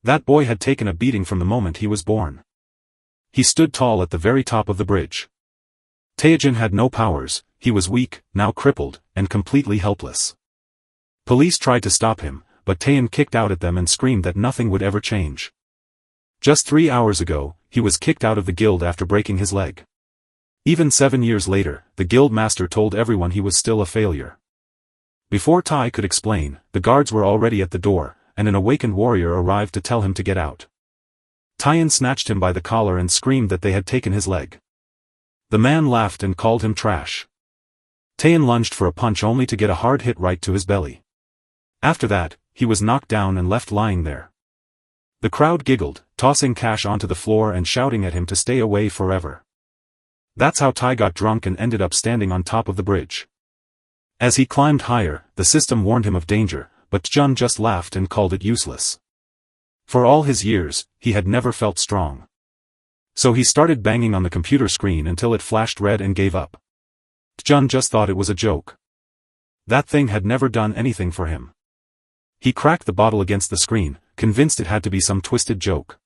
That boy had taken a beating from the moment he was born. He stood tall at the very top of the bridge. Taejin had no powers, he was weak, now crippled, and completely helpless. Police tried to stop him, but Taein kicked out at them and screamed that nothing would ever change. Just 3 hours ago, he was kicked out of the guild after breaking his leg. Even 7 years later, the guild master told everyone he was still a failure. Before Tai could explain, the guards were already at the door, and an awakened warrior arrived to tell him to get out. Taein snatched him by the collar and screamed that they had taken his leg. The man laughed and called him trash. Taein lunged for a punch only to get a hard hit right to his belly. After that, he was knocked down and left lying there. The crowd giggled, tossing cash onto the floor and shouting at him to stay away forever. That's how Tai got drunk and ended up standing on top of the bridge. As he climbed higher, the system warned him of danger, but Jun just laughed and called it useless. For all his years, he had never felt strong. So he started banging on the computer screen until it flashed red and gave up. Jun just thought it was a joke. That thing had never done anything for him. He cracked the bottle against the screen, convinced it had to be some twisted joke.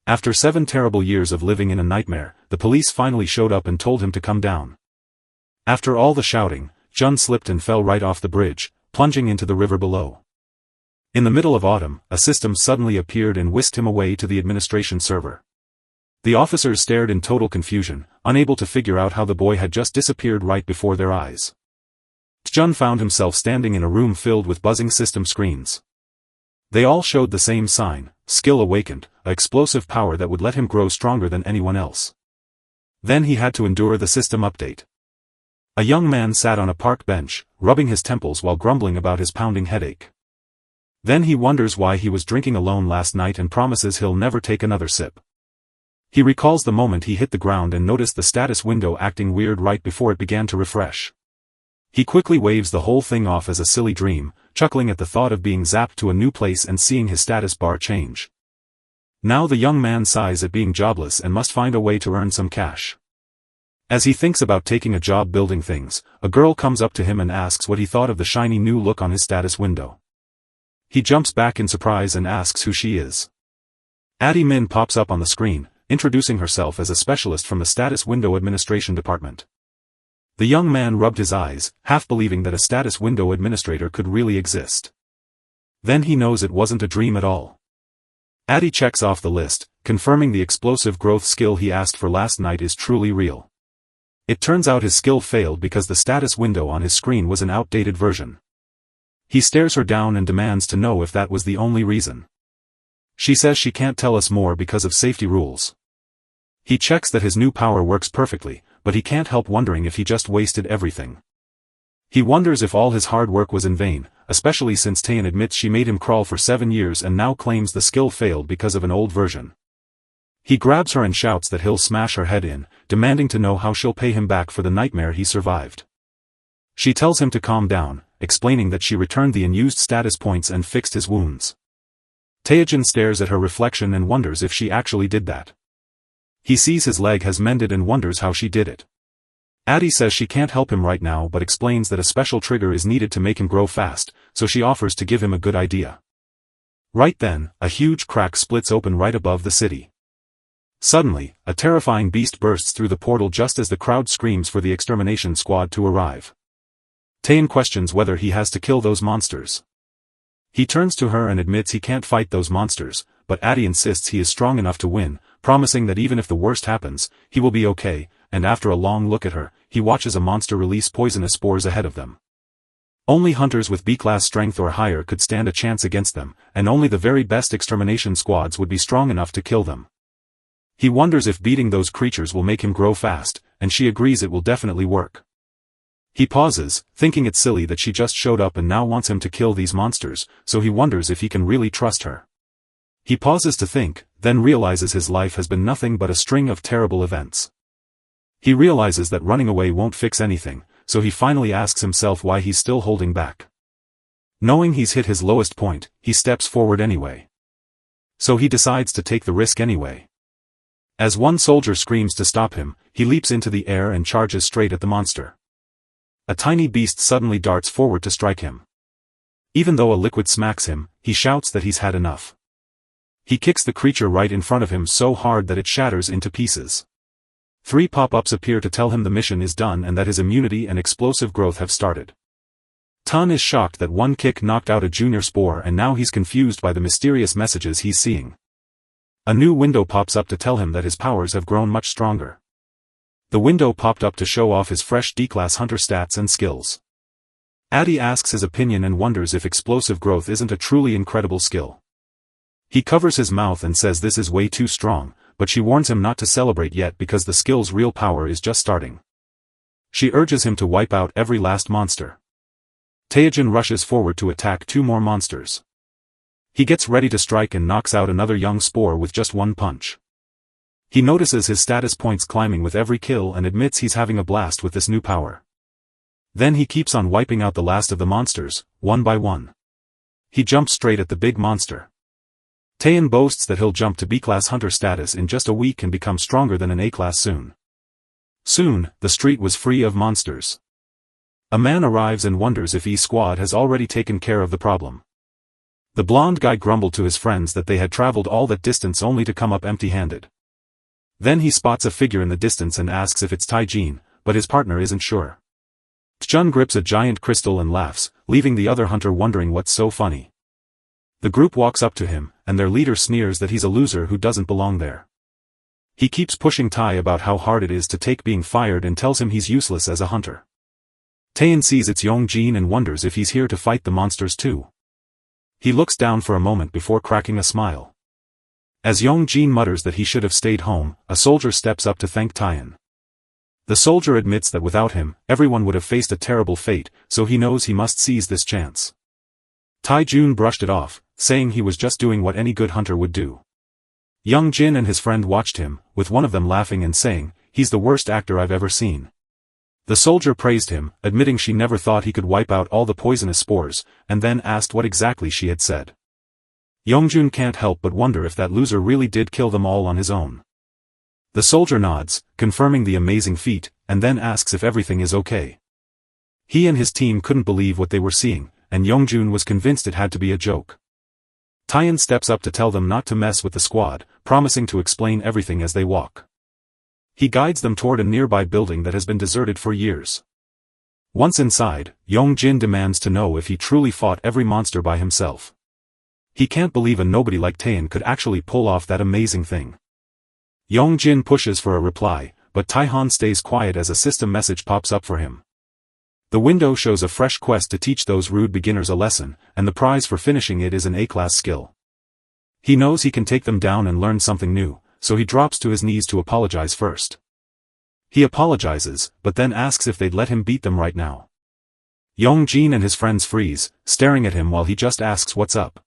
After 7 terrible years of living in a nightmare, the police finally showed up and told him to come down. After all the shouting, Jun slipped and fell right off the bridge, plunging into the river below. In the middle of autumn, a system suddenly appeared and whisked him away to the administration server. The officers stared in total confusion, unable to figure out how the boy had just disappeared right before their eyes. Jun found himself standing in a room filled with buzzing system screens. They all showed the same sign: skill awakened, an explosive power that would let him grow stronger than anyone else. Then he had to endure the system update. A young man sat on a park bench, rubbing his temples while grumbling about his pounding headache. Then he wonders why he was drinking alone last night and promises he'll never take another sip. He recalls the moment he hit the ground and noticed the status window acting weird right before it began to refresh. He quickly waves the whole thing off as a silly dream, chuckling at the thought of being zapped to a new place and seeing his status bar change. Now the young man sighs at being jobless and must find a way to earn some cash. As he thinks about taking a job building things, a girl comes up to him and asks what he thought of the shiny new look on his status window. He jumps back in surprise and asks who she is. Addie Min pops up on the screen, introducing herself as a specialist from the Status Window Administration Department. The young man rubbed his eyes, half believing that a status window administrator could really exist. Then he knows it wasn't a dream at all. Addie checks off the list, confirming the explosive growth skill he asked for last night is truly real. It turns out his skill failed because the status window on his screen was an outdated version. He stares her down and demands to know if that was the only reason. She says she can't tell us more because of safety rules. He checks that his new power works perfectly, but he can't help wondering if he just wasted everything. He wonders if all his hard work was in vain, especially since Taein admits she made him crawl for 7 years and now claims the skill failed because of an old version. He grabs her and shouts that he'll smash her head in, demanding to know how she'll pay him back for the nightmare he survived. She tells him to calm down, explaining that she returned the unused status points and fixed his wounds. Taejin stares at her reflection and wonders if she actually did that. He sees his leg has mended and wonders how she did it. Addie says she can't help him right now but explains that a special trigger is needed to make him grow fast, so she offers to give him a good idea. Right then, a huge crack splits open right above the city. Suddenly, a terrifying beast bursts through the portal just as the crowd screams for the extermination squad to arrive. Taein questions whether he has to kill those monsters. He turns to her and admits he can't fight those monsters, but Addie insists he is strong enough to win, promising that even if the worst happens, he will be okay, and after a long look at her, he watches a monster release poisonous spores ahead of them. Only hunters with B-class strength or higher could stand a chance against them, and only the very best extermination squads would be strong enough to kill them. He wonders if beating those creatures will make him grow fast, and she agrees it will definitely work. He pauses, thinking it's silly that she just showed up and now wants him to kill these monsters, so he wonders if he can really trust her. He pauses to think, then realizes his life has been nothing but a string of terrible events. He realizes that running away won't fix anything, so he finally asks himself why he's still holding back. Knowing he's hit his lowest point, he steps forward anyway. So he decides to take the risk anyway. As one soldier screams to stop him, he leaps into the air and charges straight at the monster. A tiny beast suddenly darts forward to strike him. Even though a liquid smacks him, he shouts that he's had enough. He kicks the creature right in front of him so hard that it shatters into pieces. 3 pop-ups appear to tell him the mission is done and that his immunity and explosive growth have started. Tan is shocked that one kick knocked out a junior spore and now he's confused by the mysterious messages he's seeing. A new window pops up to tell him that his powers have grown much stronger. The window popped up to show off his fresh D-class hunter stats and skills. Addy asks his opinion and wonders if explosive growth isn't a truly incredible skill. He covers his mouth and says this is way too strong, but she warns him not to celebrate yet because the skill's real power is just starting. She urges him to wipe out every last monster. Taejin rushes forward to attack 2 more monsters. He gets ready to strike and knocks out another young spore with just 1 punch. He notices his status points climbing with every kill and admits he's having a blast with this new power. Then he keeps on wiping out the last of the monsters, one by one. He jumps straight at the big monster. Taein boasts that he'll jump to B-class hunter status in just a week and become stronger than an A-class soon. Soon, the street was free of monsters. A man arrives and wonders if E-Squad has already taken care of the problem. The blonde guy grumbled to his friends that they had traveled all that distance only to come up empty-handed. Then he spots a figure in the distance and asks if it's Taejin, but his partner isn't sure. Jun grips a giant crystal and laughs, leaving the other hunter wondering what's so funny. The group walks up to him, and their leader sneers that he's a loser who doesn't belong there. He keeps pushing Tai about how hard it is to take being fired and tells him he's useless as a hunter. Taein sees it's Yongjin and wonders if he's here to fight the monsters too. He looks down for a moment before cracking a smile. As Yongjin mutters that he should have stayed home, a soldier steps up to thank Taein. The soldier admits that without him, everyone would have faced a terrible fate, so he knows he must seize this chance. Taejun brushed it off, saying he was just doing what any good hunter would do. Yongjin and his friend watched him, with one of them laughing and saying, "He's the worst actor I've ever seen." The soldier praised him, admitting she never thought he could wipe out all the poisonous spores, and then asked what exactly she had said. Yongjun can't help but wonder if that loser really did kill them all on his own. The soldier nods, confirming the amazing feat, and then asks if everything is okay. He and his team couldn't believe what they were seeing, and Yongjun was convinced it had to be a joke. Taein steps up to tell them not to mess with the squad, promising to explain everything as they walk. He guides them toward a nearby building that has been deserted for years. Once inside, Yongjin demands to know if he truly fought every monster by himself. He can't believe a nobody like Taein could actually pull off that amazing thing. Yongjin pushes for a reply, but Taehan stays quiet as a system message pops up for him. The window shows a fresh quest to teach those rude beginners a lesson, and the prize for finishing it is an A-class skill. He knows he can take them down and learn something new, so he drops to his knees to apologize first. He apologizes, but then asks if they'd let him beat them right now. Yongjin and his friends freeze, staring at him while he just asks what's up.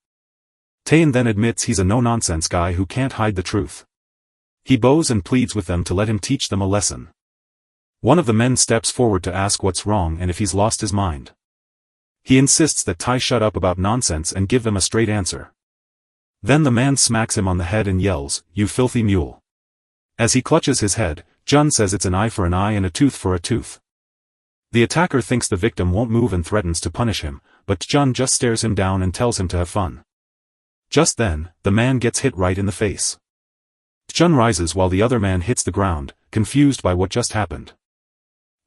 Taein then admits he's a no-nonsense guy who can't hide the truth. He bows and pleads with them to let him teach them a lesson. One of the men steps forward to ask what's wrong and if he's lost his mind. He insists that Tai shut up about nonsense and give them a straight answer. Then the man smacks him on the head and yells, "You filthy mule." As he clutches his head, Jun says it's an eye for an eye and a tooth for a tooth. The attacker thinks the victim won't move and threatens to punish him, but Jun just stares him down and tells him to have fun. Just then, the man gets hit right in the face. Jun rises while the other man hits the ground, confused by what just happened.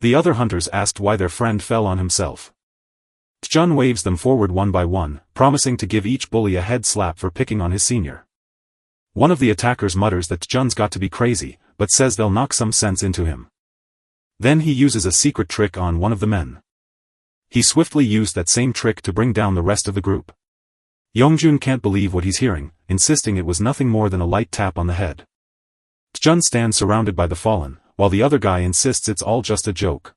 The other hunters asked why their friend fell on himself. Jun waves them forward one by one, promising to give each bully a head slap for picking on his senior. One of the attackers mutters that Jun's got to be crazy, but says they'll knock some sense into him. Then he uses a secret trick on one of the men. He swiftly used that same trick to bring down the rest of the group. Yongjun can't believe what he's hearing, insisting it was nothing more than a light tap on the head. Jun stands surrounded by the fallen, while the other guy insists it's all just a joke.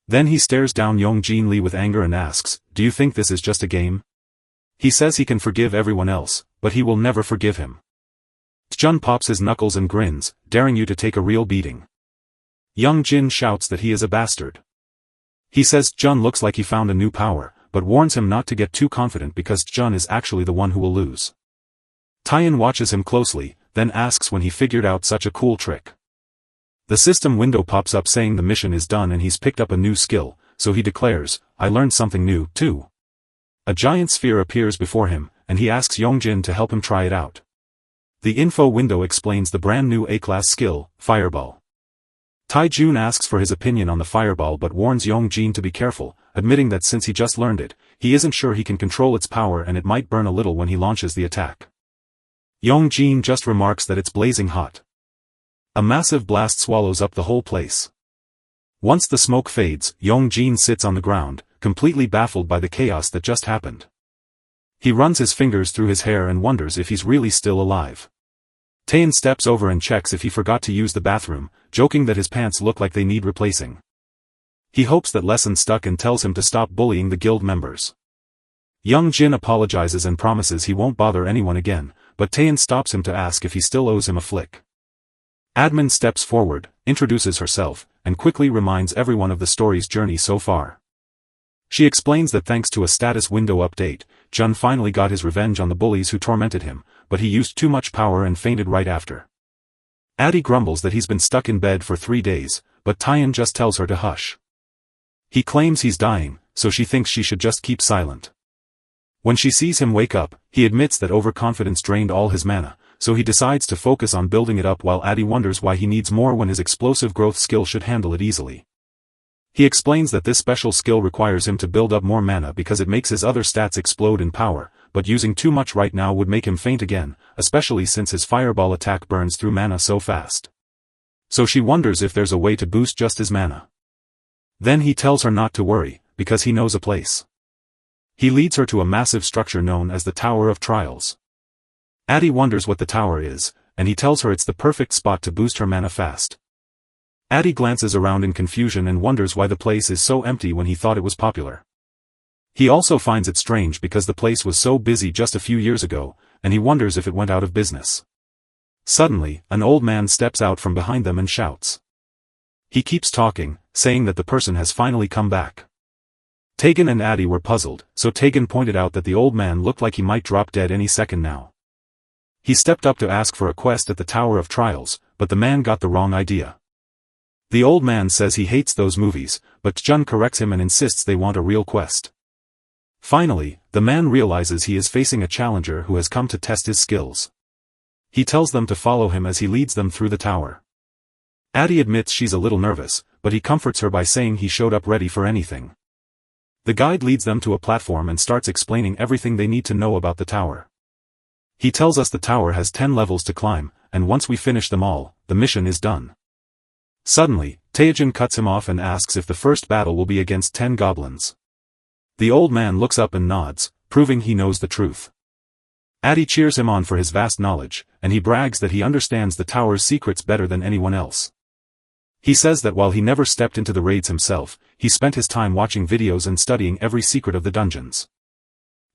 Then he stares down Yongjin Lee with anger and asks, "Do you think this is just a game?" He says he can forgive everyone else, but he will never forgive him. Jun pops his knuckles and grins, daring you to take a real beating. Yongjin shouts that he is a bastard. He says Jun looks like he found a new power, but warns him not to get too confident because Jun is actually the one who will lose. Taein watches him closely, then asks when he figured out such a cool trick. The system window pops up saying the mission is done and he's picked up a new skill, so he declares, "I learned something new, too." A giant sphere appears before him, and he asks Yongjin to help him try it out. The info window explains the brand new A-class skill, Fireball. Tae-jun asks for his opinion on the fireball but warns Young-jin to be careful, admitting that since he just learned it, he isn't sure he can control its power and it might burn a little when he launches the attack. Young-jin just remarks that it's blazing hot. A massive blast swallows up the whole place. Once the smoke fades, Young-jin sits on the ground, completely baffled by the chaos that just happened. He runs his fingers through his hair and wonders if he's really still alive. Taein steps over and checks if he forgot to use the bathroom, joking that his pants look like they need replacing. He hopes that lesson stuck and tells him to stop bullying the guild members. Young-jin apologizes and promises he won't bother anyone again, but Taein stops him to ask if he still owes him a flick. Admin steps forward, introduces herself, and quickly reminds everyone of the story's journey so far. She explains that thanks to a status window update, Jun finally got his revenge on the bullies who tormented him, but he used too much power and fainted right after. Addie grumbles that he's been stuck in bed for 3 days, but Taein just tells her to hush. He claims he's dying, so she thinks she should just keep silent. When she sees him wake up, he admits that overconfidence drained all his mana, so he decides to focus on building it up while Addie wonders why he needs more when his explosive growth skill should handle it easily. He explains that this special skill requires him to build up more mana because it makes his other stats explode in power, but using too much right now would make him faint again, especially since his fireball attack burns through mana so fast. So she wonders if there's a way to boost just his mana. Then he tells her not to worry, because he knows a place. He leads her to a massive structure known as the Tower of Trials. Addie wonders what the tower is, and he tells her it's the perfect spot to boost her mana fast. Addie glances around in confusion and wonders why the place is so empty when he thought it was popular. He also finds it strange because the place was so busy just a few years ago, and he wonders if it went out of business. Suddenly, an old man steps out from behind them and shouts. He keeps talking, saying that the person has finally come back. Tegan and Addie were puzzled, so Tegan pointed out that the old man looked like he might drop dead any second now. He stepped up to ask for a quest at the Tower of Trials, but the man got the wrong idea. The old man says he hates those movies, but Jun corrects him and insists they want a real quest. Finally, the man realizes he is facing a challenger who has come to test his skills. He tells them to follow him as he leads them through the tower. Addie admits she's a little nervous, but he comforts her by saying he showed up ready for anything. The guide leads them to a platform and starts explaining everything they need to know about the tower. He tells us the tower has 10 levels to climb, and once we finish them all, the mission is done. Suddenly, Tae-jun cuts him off and asks if the first battle will be against 10 goblins. The old man looks up and nods, proving he knows the truth. Addie cheers him on for his vast knowledge, and he brags that he understands the tower's secrets better than anyone else. He says that while he never stepped into the raids himself, he spent his time watching videos and studying every secret of the dungeons.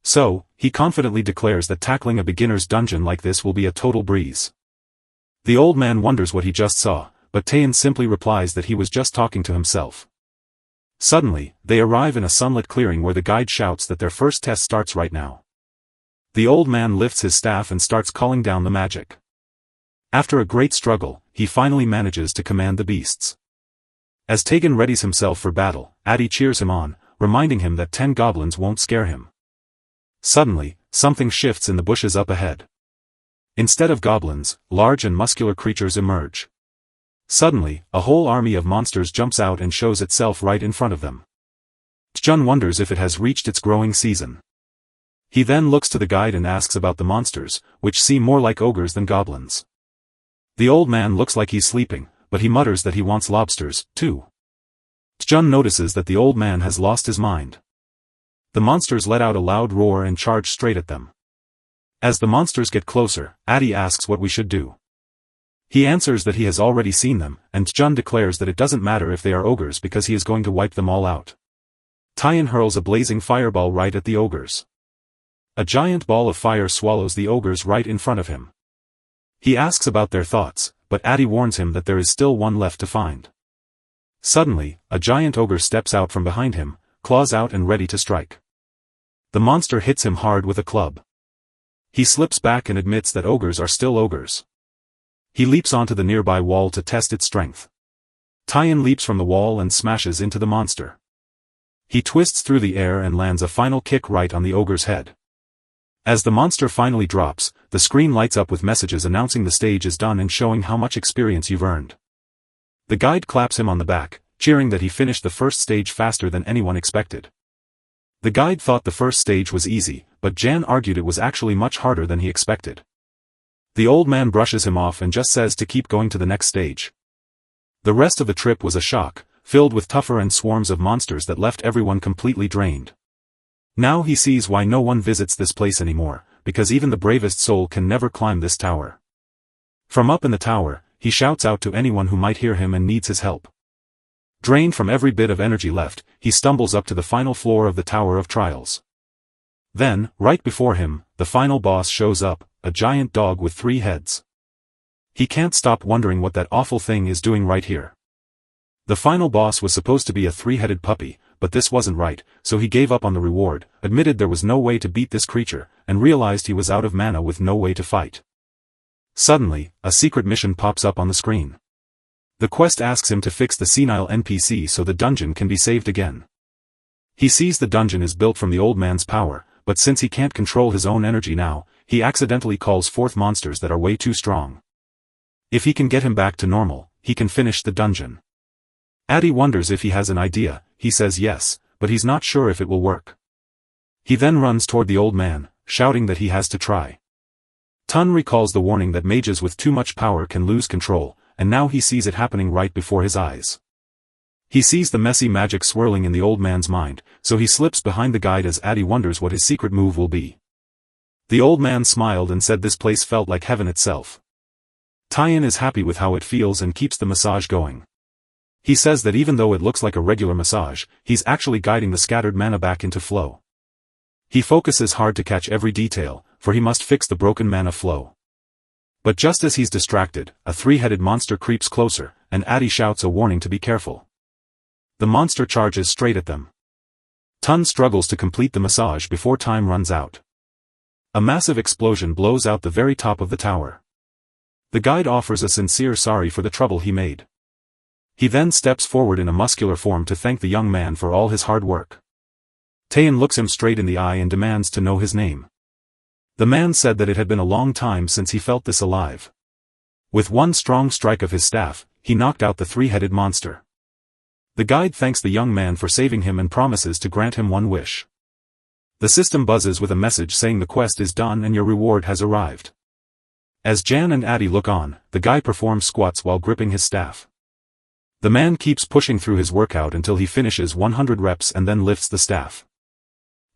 So, he confidently declares that tackling a beginner's dungeon like this will be a total breeze. The old man wonders what he just saw, but Taein simply replies that he was just talking to himself. Suddenly, they arrive in a sunlit clearing where the guide shouts that their first test starts right now. The old man lifts his staff and starts calling down the magic. After a great struggle, he finally manages to command the beasts. As Tegan readies himself for battle, Addie cheers him on, reminding him that 10 goblins won't scare him. Suddenly, something shifts in the bushes up ahead. Instead of goblins, large and muscular creatures emerge. Suddenly, a whole army of monsters jumps out and shows itself right in front of them. Jun wonders if it has reached its growing season. He then looks to the guide and asks about the monsters, which seem more like ogres than goblins. The old man looks like he's sleeping, but he mutters that he wants lobsters, too. Jun notices that the old man has lost his mind. The monsters let out a loud roar and charge straight at them. As the monsters get closer, Addie asks what we should do. He answers that he has already seen them, and Jun declares that it doesn't matter if they are ogres because he is going to wipe them all out. Taein hurls a blazing fireball right at the ogres. A giant ball of fire swallows the ogres right in front of him. He asks about their thoughts, but Addie warns him that there is still one left to find. Suddenly, a giant ogre steps out from behind him, claws out and ready to strike. The monster hits him hard with a club. He slips back and admits that ogres are still ogres. He leaps onto the nearby wall to test its strength. Taein leaps from the wall and smashes into the monster. He twists through the air and lands a final kick right on the ogre's head. As the monster finally drops, the screen lights up with messages announcing the stage is done and showing how much experience you've earned. The guide claps him on the back, cheering that he finished the first stage faster than anyone expected. The guide thought the first stage was easy, but Jan argued it was actually much harder than he expected. The old man brushes him off and just says to keep going to the next stage. The rest of the trip was a shock, filled with tougher and swarms of monsters that left everyone completely drained. Now he sees why no one visits this place anymore, because even the bravest soul can never climb this tower. From up in the tower, he shouts out to anyone who might hear him and needs his help. Drained from every bit of energy left, he stumbles up to the final floor of the Tower of Trials. Then, right before him, the final boss shows up, a giant dog with 3 heads. He can't stop wondering what that awful thing is doing right here. The final boss was supposed to be a 3-headed puppy, but this wasn't right, so he gave up on the reward, admitted there was no way to beat this creature, and realized he was out of mana with no way to fight. Suddenly, a secret mission pops up on the screen. The quest asks him to fix the senile NPC so the dungeon can be saved again. He sees the dungeon is built from the old man's power, but since he can't control his own energy now, he accidentally calls forth monsters that are way too strong. If he can get him back to normal, he can finish the dungeon. Addy wonders if he has an idea. He says yes, but he's not sure if it will work. He then runs toward the old man, shouting that he has to try. Tun recalls the warning that mages with too much power can lose control, and now he sees it happening right before his eyes. He sees the messy magic swirling in the old man's mind, so he slips behind the guide as Addy wonders what his secret move will be. The old man smiled and said this place felt like heaven itself. Tyan is happy with how it feels and keeps the massage going. He says that even though it looks like a regular massage, he's actually guiding the scattered mana back into flow. He focuses hard to catch every detail, for he must fix the broken mana flow. But just as he's distracted, a 3-headed monster creeps closer, and Addy shouts a warning to be careful. The monster charges straight at them. Tun struggles to complete the massage before time runs out. A massive explosion blows out the very top of the tower. The guide offers a sincere sorry for the trouble he made. He then steps forward in a muscular form to thank the young man for all his hard work. Taein looks him straight in the eye and demands to know his name. The man said that it had been a long time since he felt this alive. With one strong strike of his staff, he knocked out the 3-headed monster. The guide thanks the young man for saving him and promises to grant him one wish. The system buzzes with a message saying the quest is done and your reward has arrived. As Jan and Addy look on, the guy performs squats while gripping his staff. The man keeps pushing through his workout until he finishes 100 reps and then lifts the staff.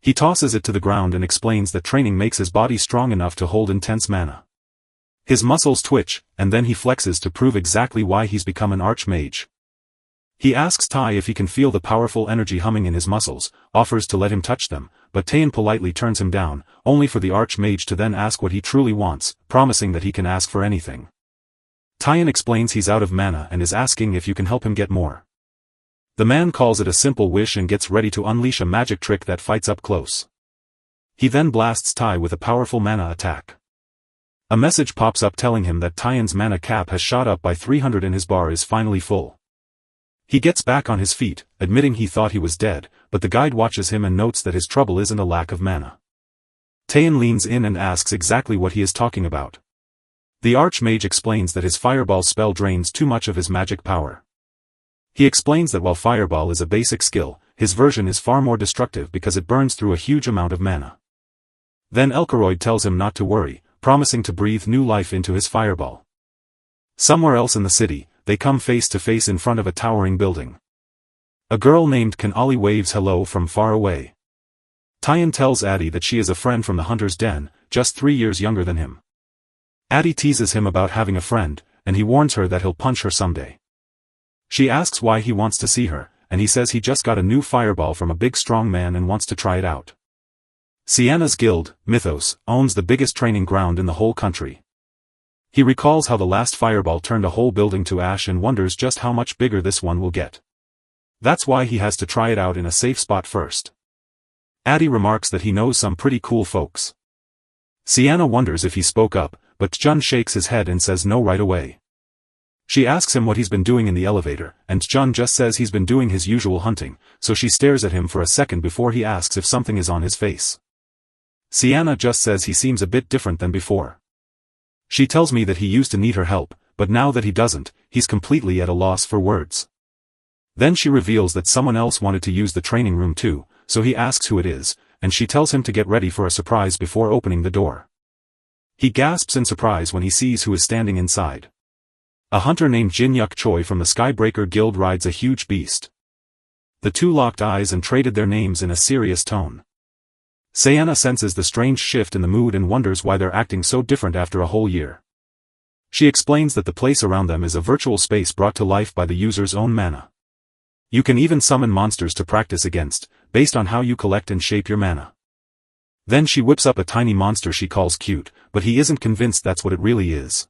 He tosses it to the ground and explains that training makes his body strong enough to hold intense mana. His muscles twitch, and then he flexes to prove exactly why he's become an archmage. He asks Tai if he can feel the powerful energy humming in his muscles, offers to let him touch them, but Taein politely turns him down, only for the archmage to then ask what he truly wants, promising that he can ask for anything. Taein explains he's out of mana and is asking if you can help him get more. The man calls it a simple wish and gets ready to unleash a magic trick that fights up close. He then blasts Tai with a powerful mana attack. A message pops up telling him that Taein's mana cap has shot up by 300 and his bar is finally full. He gets back on his feet, admitting he thought he was dead, but the guide watches him and notes that his trouble isn't a lack of mana. Taein leans in and asks exactly what he is talking about. The archmage explains that his fireball spell drains too much of his magic power. He explains that while fireball is a basic skill, his version is far more destructive because it burns through a huge amount of mana. Then Elkaroid tells him not to worry, promising to breathe new life into his fireball. Somewhere else in the city, they come face to face in front of a towering building. A girl named Kanali waves hello from far away. Taein tells Addy that she is a friend from the Hunter's Den, just 3 years younger than him. Addy teases him about having a friend, and he warns her that he'll punch her someday. She asks why he wants to see her, and he says he just got a new fireball from a big strong man and wants to try it out. Sienna's guild, Mythos, owns the biggest training ground in the whole country. He recalls how the last fireball turned a whole building to ash and wonders just how much bigger this one will get. That's why he has to try it out in a safe spot first. Addy remarks that he knows some pretty cool folks. Sienna wonders if he spoke up, but Jun shakes his head and says no right away. She asks him what he's been doing in the elevator, and Jun just says he's been doing his usual hunting, so she stares at him for a second before he asks if something is on his face. Sienna just says he seems a bit different than before. She tells me that he used to need her help, but now that he doesn't, he's completely at a loss for words. Then she reveals that someone else wanted to use the training room too, so he asks who it is, and she tells him to get ready for a surprise before opening the door. He gasps in surprise when he sees who is standing inside. A hunter named Jin Yuk Choi from the Skybreaker Guild rides a huge beast. The two locked eyes and traded their names in a serious tone. Sayana senses the strange shift in the mood and wonders why they're acting so different after a whole year. She explains that the place around them is a virtual space brought to life by the user's own mana. You can even summon monsters to practice against, based on how you collect and shape your mana. Then she whips up a tiny monster she calls cute, but he isn't convinced that's what it really is.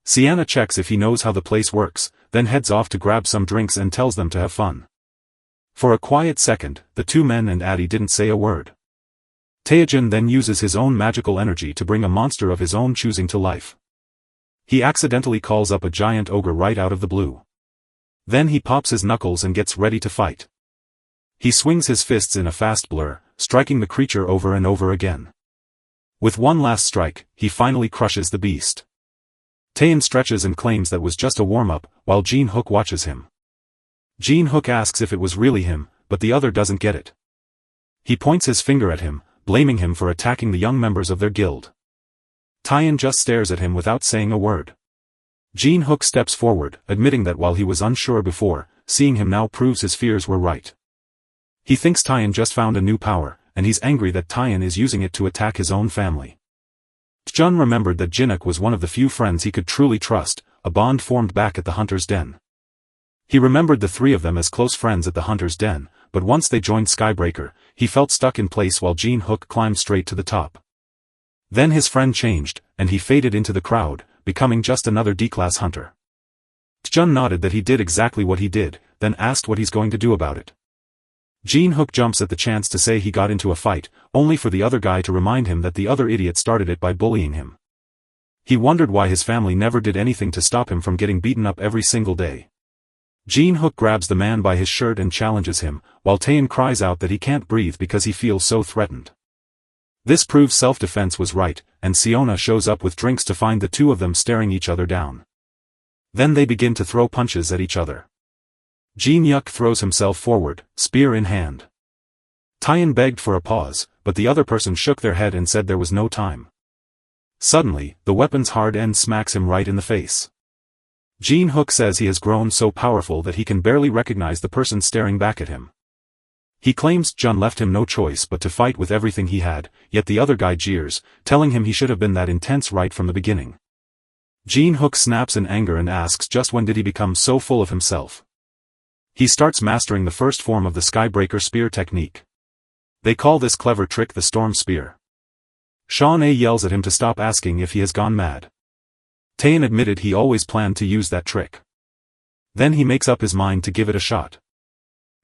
Sienna checks if he knows how the place works, then heads off to grab some drinks and tells them to have fun. For a quiet second, the two men and Addie didn't say a word. Taejin then uses his own magical energy to bring a monster of his own choosing to life. He accidentally calls up a giant ogre right out of the blue. Then he pops his knuckles and gets ready to fight. He swings his fists in a fast blur, striking the creature over and over again. With one last strike, he finally crushes the beast. Taein stretches and claims that was just a warm-up, while Jin Hook watches him. Jin Hook asks if it was really him, but the other doesn't get it. He points his finger at him, blaming him for attacking the young members of their guild. Taein just stares at him without saying a word. Jin Hook steps forward, admitting that while he was unsure before, seeing him now proves his fears were right. He thinks Taein just found a new power, and he's angry that Taein is using it to attack his own family. Jun remembered that Jinuk was one of the few friends he could truly trust, a bond formed back at the Hunter's Den. He remembered the three of them as close friends at the Hunter's Den, but once they joined Skybreaker, he felt stuck in place while Jin Hook climbed straight to the top. Then his friend changed, and he faded into the crowd, becoming just another D-class hunter. Jun nodded that he did exactly what he did, then asked what he's going to do about it. Jin Hook jumps at the chance to say he got into a fight, only for the other guy to remind him that the other idiot started it by bullying him. He wondered why his family never did anything to stop him from getting beaten up every single day. Jin Hook grabs the man by his shirt and challenges him, while Taein cries out that he can't breathe because he feels so threatened. This proves self-defense was right, and Siona shows up with drinks to find the two of them staring each other down. Then they begin to throw punches at each other. Jin Yuk throws himself forward, spear in hand. Taein begged for a pause, but the other person shook their head and said there was no time. Suddenly, the weapon's hard end smacks him right in the face. Jin Hook says he has grown so powerful that he can barely recognize the person staring back at him. He claims Jun left him no choice but to fight with everything he had, yet the other guy jeers, telling him he should have been that intense right from the beginning. Jin Hook snaps in anger and asks just when did he become so full of himself. He starts mastering the first form of the Skybreaker spear technique. They call this clever trick the Storm Spear. Sean A yells at him to stop asking if he has gone mad. Taein admitted he always planned to use that trick. Then he makes up his mind to give it a shot.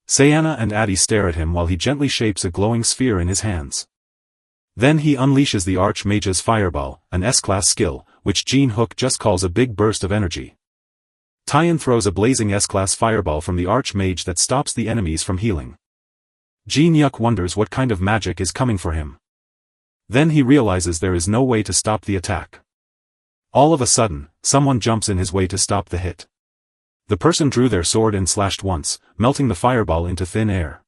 Sayana and Addie stare at him while he gently shapes a glowing sphere in his hands. Then he unleashes the Archmage's Fireball, an S-class skill, which Jin Hook just calls a big burst of energy. Taein throws a blazing S-class fireball from the Archmage that stops the enemies from healing. Jin Yuk wonders what kind of magic is coming for him. Then he realizes there is no way to stop the attack. All of a sudden, someone jumps in his way to stop the hit. The person drew their sword and slashed once, melting the fireball into thin air.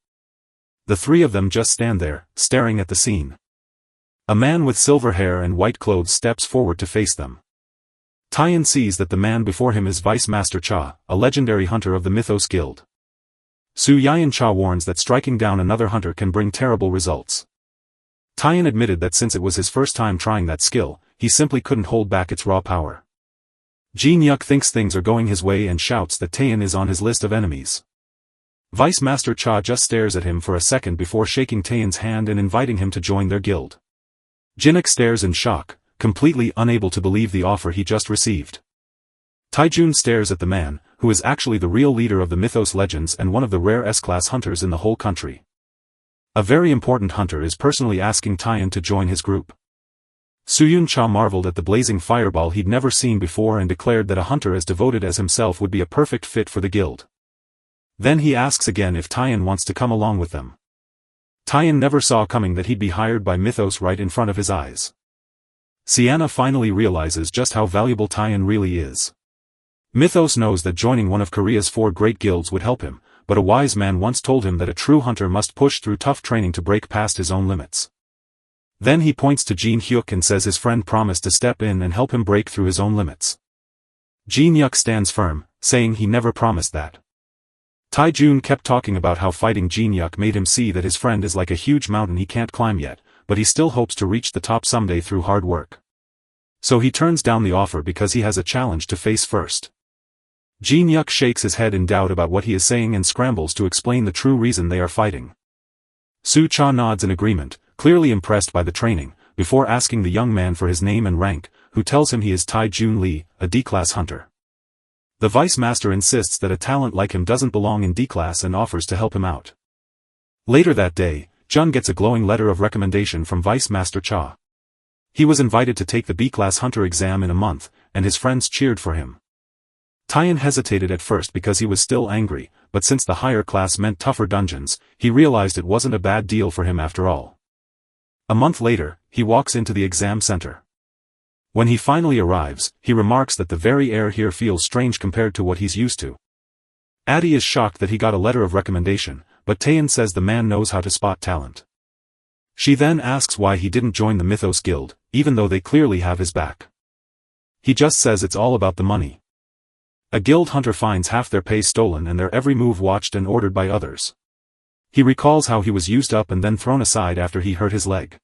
The three of them just stand there, staring at the scene. A man with silver hair and white clothes steps forward to face them. Taein sees that the man before him is Vice Master Cha, a legendary hunter of the Mythos Guild. Su Yayan Cha warns that striking down another hunter can bring terrible results. Taein admitted that since it was his first time trying that skill, he simply couldn't hold back its raw power. Jin Yuk thinks things are going his way and shouts that Taein is on his list of enemies. Vice Master Cha just stares at him for a second before shaking Taein's hand and inviting him to join their guild. Jinuk stares in shock, completely unable to believe the offer he just received. Taijun stares at the man, who is actually the real leader of the Mythos Legends and one of the rare S-class hunters in the whole country. A very important hunter is personally asking Taein to join his group. Suyun Cha marveled at the blazing fireball he'd never seen before and declared that a hunter as devoted as himself would be a perfect fit for the guild. Then he asks again if Taein wants to come along with them. Taein never saw coming that he'd be hired by Mythos right in front of his eyes. Sienna finally realizes just how valuable Taeyeon really is. Mythos knows that joining one of Korea's 4 great guilds would help him, but a wise man once told him that a true hunter must push through tough training to break past his own limits. Then he points to Jin Hyuk and says his friend promised to step in and help him break through his own limits. Jin Hyuk stands firm, saying he never promised that. Tae-jun kept talking about how fighting Jin Hyuk made him see that his friend is like a huge mountain he can't climb yet, but he still hopes to reach the top someday through hard work. So he turns down the offer because he has a challenge to face first. Jin Hyuk shakes his head in doubt about what he is saying and scrambles to explain the true reason they are fighting. Su Cha nods in agreement, clearly impressed by the training, before asking the young man for his name and rank, who tells him he is Tae-jun Lee, a D-class hunter. The vice master insists that a talent like him doesn't belong in D-class and offers to help him out. Later that day, Jun gets a glowing letter of recommendation from Vice Master Cha. He was invited to take the B-class hunter exam in a month, and his friends cheered for him. Taeyeon hesitated at first because he was still angry, but since the higher class meant tougher dungeons, he realized it wasn't a bad deal for him after all. A month later, he walks into the exam center. When he finally arrives, he remarks that the very air here feels strange compared to what he's used to. Addie is shocked that he got a letter of recommendation, but Taeyeon says the man knows how to spot talent. She then asks why he didn't join the Mythos Guild, even though they clearly have his back. He just says it's all about the money. A guild hunter finds half their pay stolen and their every move watched and ordered by others. He recalls how he was used up and then thrown aside after he hurt his leg.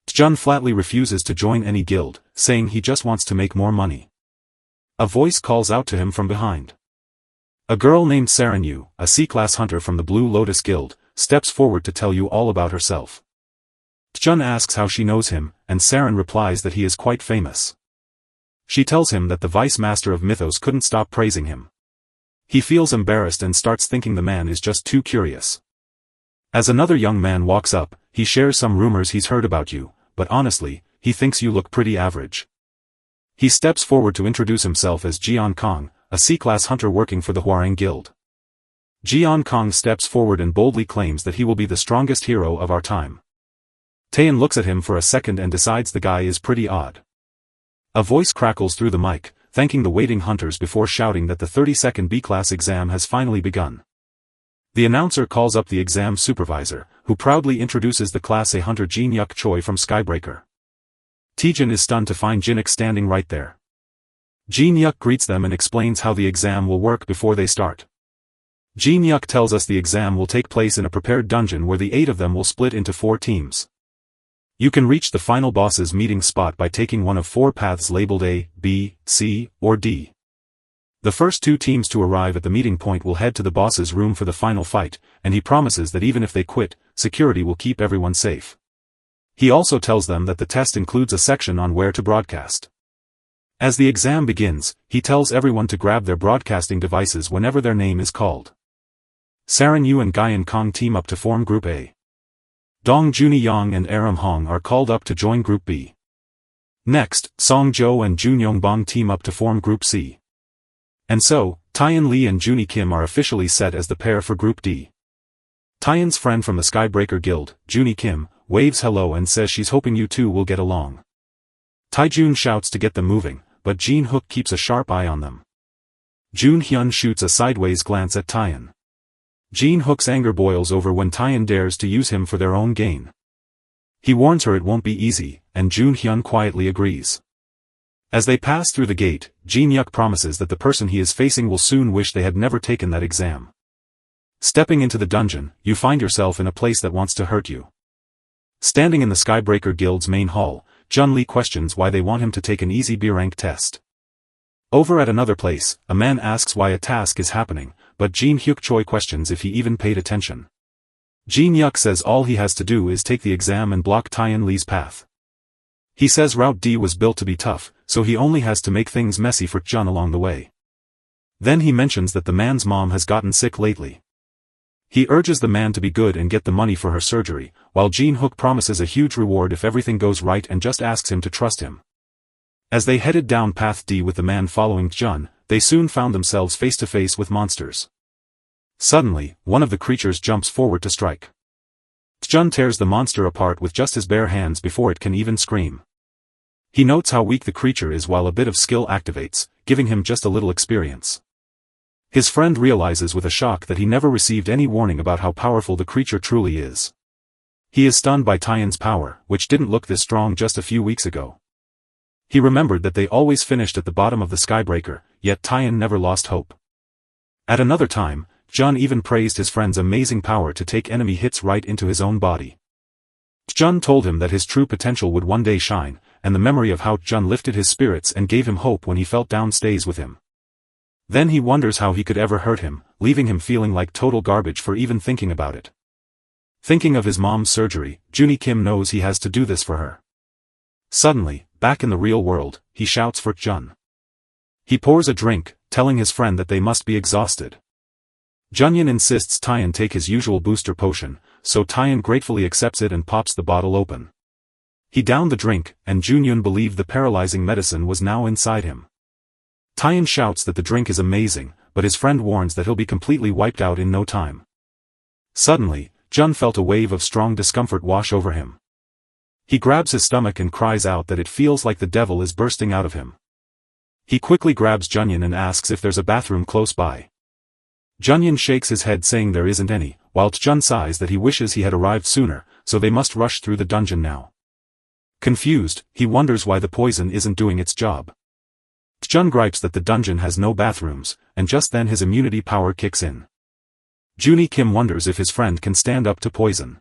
Jun flatly refuses to join any guild, saying he just wants to make more money. A voice calls out to him from behind. A girl named Saren Yu, a C-class hunter from the Blue Lotus Guild, steps forward to tell you all about herself. Jun asks how she knows him, and Saren replies that he is quite famous. She tells him that the Vice Master of Mythos couldn't stop praising him. He feels embarrassed and starts thinking the man is just too curious. As another young man walks up, he shares some rumors he's heard about you, but honestly, he thinks you look pretty average. He steps forward to introduce himself as Jeon Kong, a C-class hunter working for the Hwarang Guild. Jeon Kong steps forward and boldly claims that he will be the strongest hero of our time. Taeyeon looks at him for a second and decides the guy is pretty odd. A voice crackles through the mic, thanking the waiting hunters before shouting that the 32nd B-class exam has finally begun. The announcer calls up the exam supervisor, who proudly introduces the Class A hunter Jin Hyuk Choi from Skybreaker. Taejin is stunned to find Jinik standing right there. Jin Hyuk greets them and explains how the exam will work before they start. Jin Hyuk tells us the exam will take place in a prepared dungeon where the 8 of them will split into 4 teams. You can reach the final boss's meeting spot by taking one of 4 paths labeled A, B, C, or D. The first 2 teams to arrive at the meeting point will head to the boss's room for the final fight, and he promises that even if they quit, security will keep everyone safe. He also tells them that the test includes a section on where to broadcast. As the exam begins, he tells everyone to grab their broadcasting devices whenever their name is called. Saren Yu and Gyeon Kong team up to form Group A. Dong Junyoung and Aram Hong are called up to join Group B. Next, Song Jo and Junyoung Bong team up to form Group C. And so, Taeyeon Lee and Junie Kim are officially set as the pair for Group D. Taeyeon's friend from the Skybreaker Guild, Junie Kim, waves hello and says she's hoping you two will get along. Taejun shouts to get them moving, but Jin Hook keeps a sharp eye on them. Jun Hyun shoots a sideways glance at Taeyeon. Jin Hook's anger boils over when Taeyeon dares to use him for their own gain. He warns her it won't be easy, and Jun Hyun quietly agrees. As they pass through the gate, Jin Hyuk promises that the person he is facing will soon wish they had never taken that exam. Stepping into the dungeon, you find yourself in a place that wants to hurt you. Standing in the Skybreaker Guild's main hall, Jun Lee questions why they want him to take an easy B rank test. Over at another place, a man asks why a task is happening, but Jin Hyuk Choi questions if he even paid attention. Jin Hyuk says all he has to do is take the exam and block Taeyeon Lee's path. He says Route D was built to be tough, so he only has to make things messy for Jun along the way. Then he mentions that the man's mom has gotten sick lately. He urges the man to be good and get the money for her surgery, while Jin Hook promises a huge reward if everything goes right and just asks him to trust him. As they headed down Path D with the man following Jun, they soon found themselves face to face with monsters. Suddenly, one of the creatures jumps forward to strike. Jun tears the monster apart with just his bare hands before it can even scream. He notes how weak the creature is while a bit of skill activates, giving him just a little experience. His friend realizes with a shock that he never received any warning about how powerful the creature truly is. He is stunned by Taiyan's power, which didn't look this strong just a few weeks ago. He remembered that they always finished at the bottom of the skybreaker, yet Taiyan never lost hope. At another time, Jun even praised his friend's amazing power to take enemy hits right into his own body. Jun told him that his true potential would one day shine, and the memory of how Jun lifted his spirits and gave him hope when he felt down stays with him. Then he wonders how he could ever hurt him, leaving him feeling like total garbage for even thinking about it. Thinking of his mom's surgery, Juni Kim knows he has to do this for her. Suddenly, back in the real world, he shouts for Jun. He pours a drink, telling his friend that they must be exhausted. Junyan insists Taiyan take his usual booster potion, so Taiyan gratefully accepts it and pops the bottle open. He downed the drink, and Junyun believed the paralyzing medicine was now inside him. Taiyan shouts that the drink is amazing, but his friend warns that he'll be completely wiped out in no time. Suddenly, Jun felt a wave of strong discomfort wash over him. He grabs his stomach and cries out that it feels like the devil is bursting out of him. He quickly grabs Junyan and asks if there's a bathroom close by. Junyan shakes his head saying there isn't any, while Jun sighs that he wishes he had arrived sooner, so they must rush through the dungeon now. Confused, he wonders why the poison isn't doing its job. Jun gripes that the dungeon has no bathrooms, and just then his immunity power kicks in. Juni Kim wonders if his friend can stand up to poison.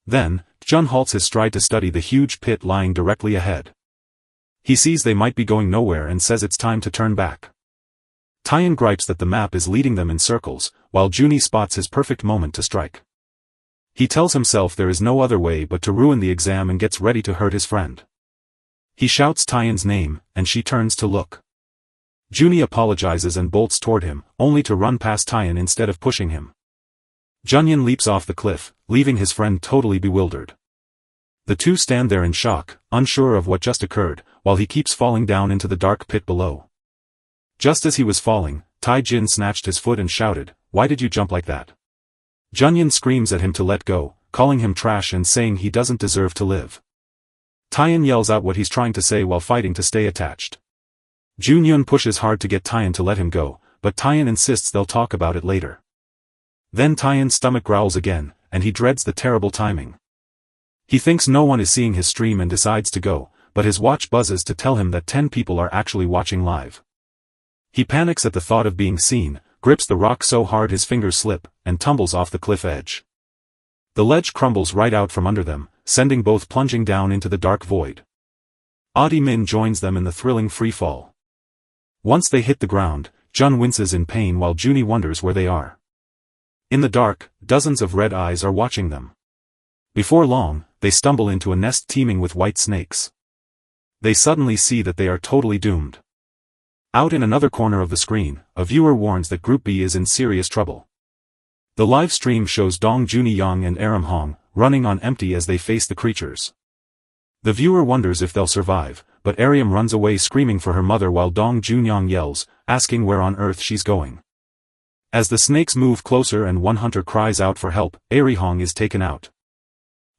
Then, Jun halts his stride to study the huge pit lying directly ahead. He sees they might be going nowhere and says it's time to turn back. Taiyan gripes that the map is leading them in circles, while Juni spots his perfect moment to strike. He tells himself there is no other way but to ruin the exam and gets ready to hurt his friend. He shouts Taiyan's name, and she turns to look. Juni apologizes and bolts toward him, only to run past Taiyan instead of pushing him. Junyan leaps off the cliff, leaving his friend totally bewildered. The two stand there in shock, unsure of what just occurred, while he keeps falling down into the dark pit below. Just as he was falling, Tai-jin snatched his foot and shouted, "Why did you jump like that?" Junyan screams at him to let go, calling him trash and saying he doesn't deserve to live. Taiyan yells out what he's trying to say while fighting to stay attached. Junyun pushes hard to get Taiyan to let him go, but Taiyan insists they'll talk about it later. Then Taiyan's stomach growls again, and he dreads the terrible timing. He thinks no one is seeing his stream and decides to go, but his watch buzzes to tell him that 10 people are actually watching live. He panics at the thought of being seen, grips the rock so hard his fingers slip, and tumbles off the cliff edge. The ledge crumbles right out from under them, sending both plunging down into the dark void. Audi Min joins them in the thrilling free fall. Once they hit the ground, Jun winces in pain while Juni wonders where they are. In the dark, dozens of red eyes are watching them. Before long, they stumble into a nest teeming with white snakes. They suddenly see that they are totally doomed. Out in another corner of the screen, a viewer warns that Group B is in serious trouble. The live stream shows Dong Junyoung and Aram Hong running on empty as they face the creatures. The viewer wonders if they'll survive, but Aram runs away screaming for her mother while Dong Junyoung yells, asking where on earth she's going. As the snakes move closer and one hunter cries out for help, Ari Hong is taken out.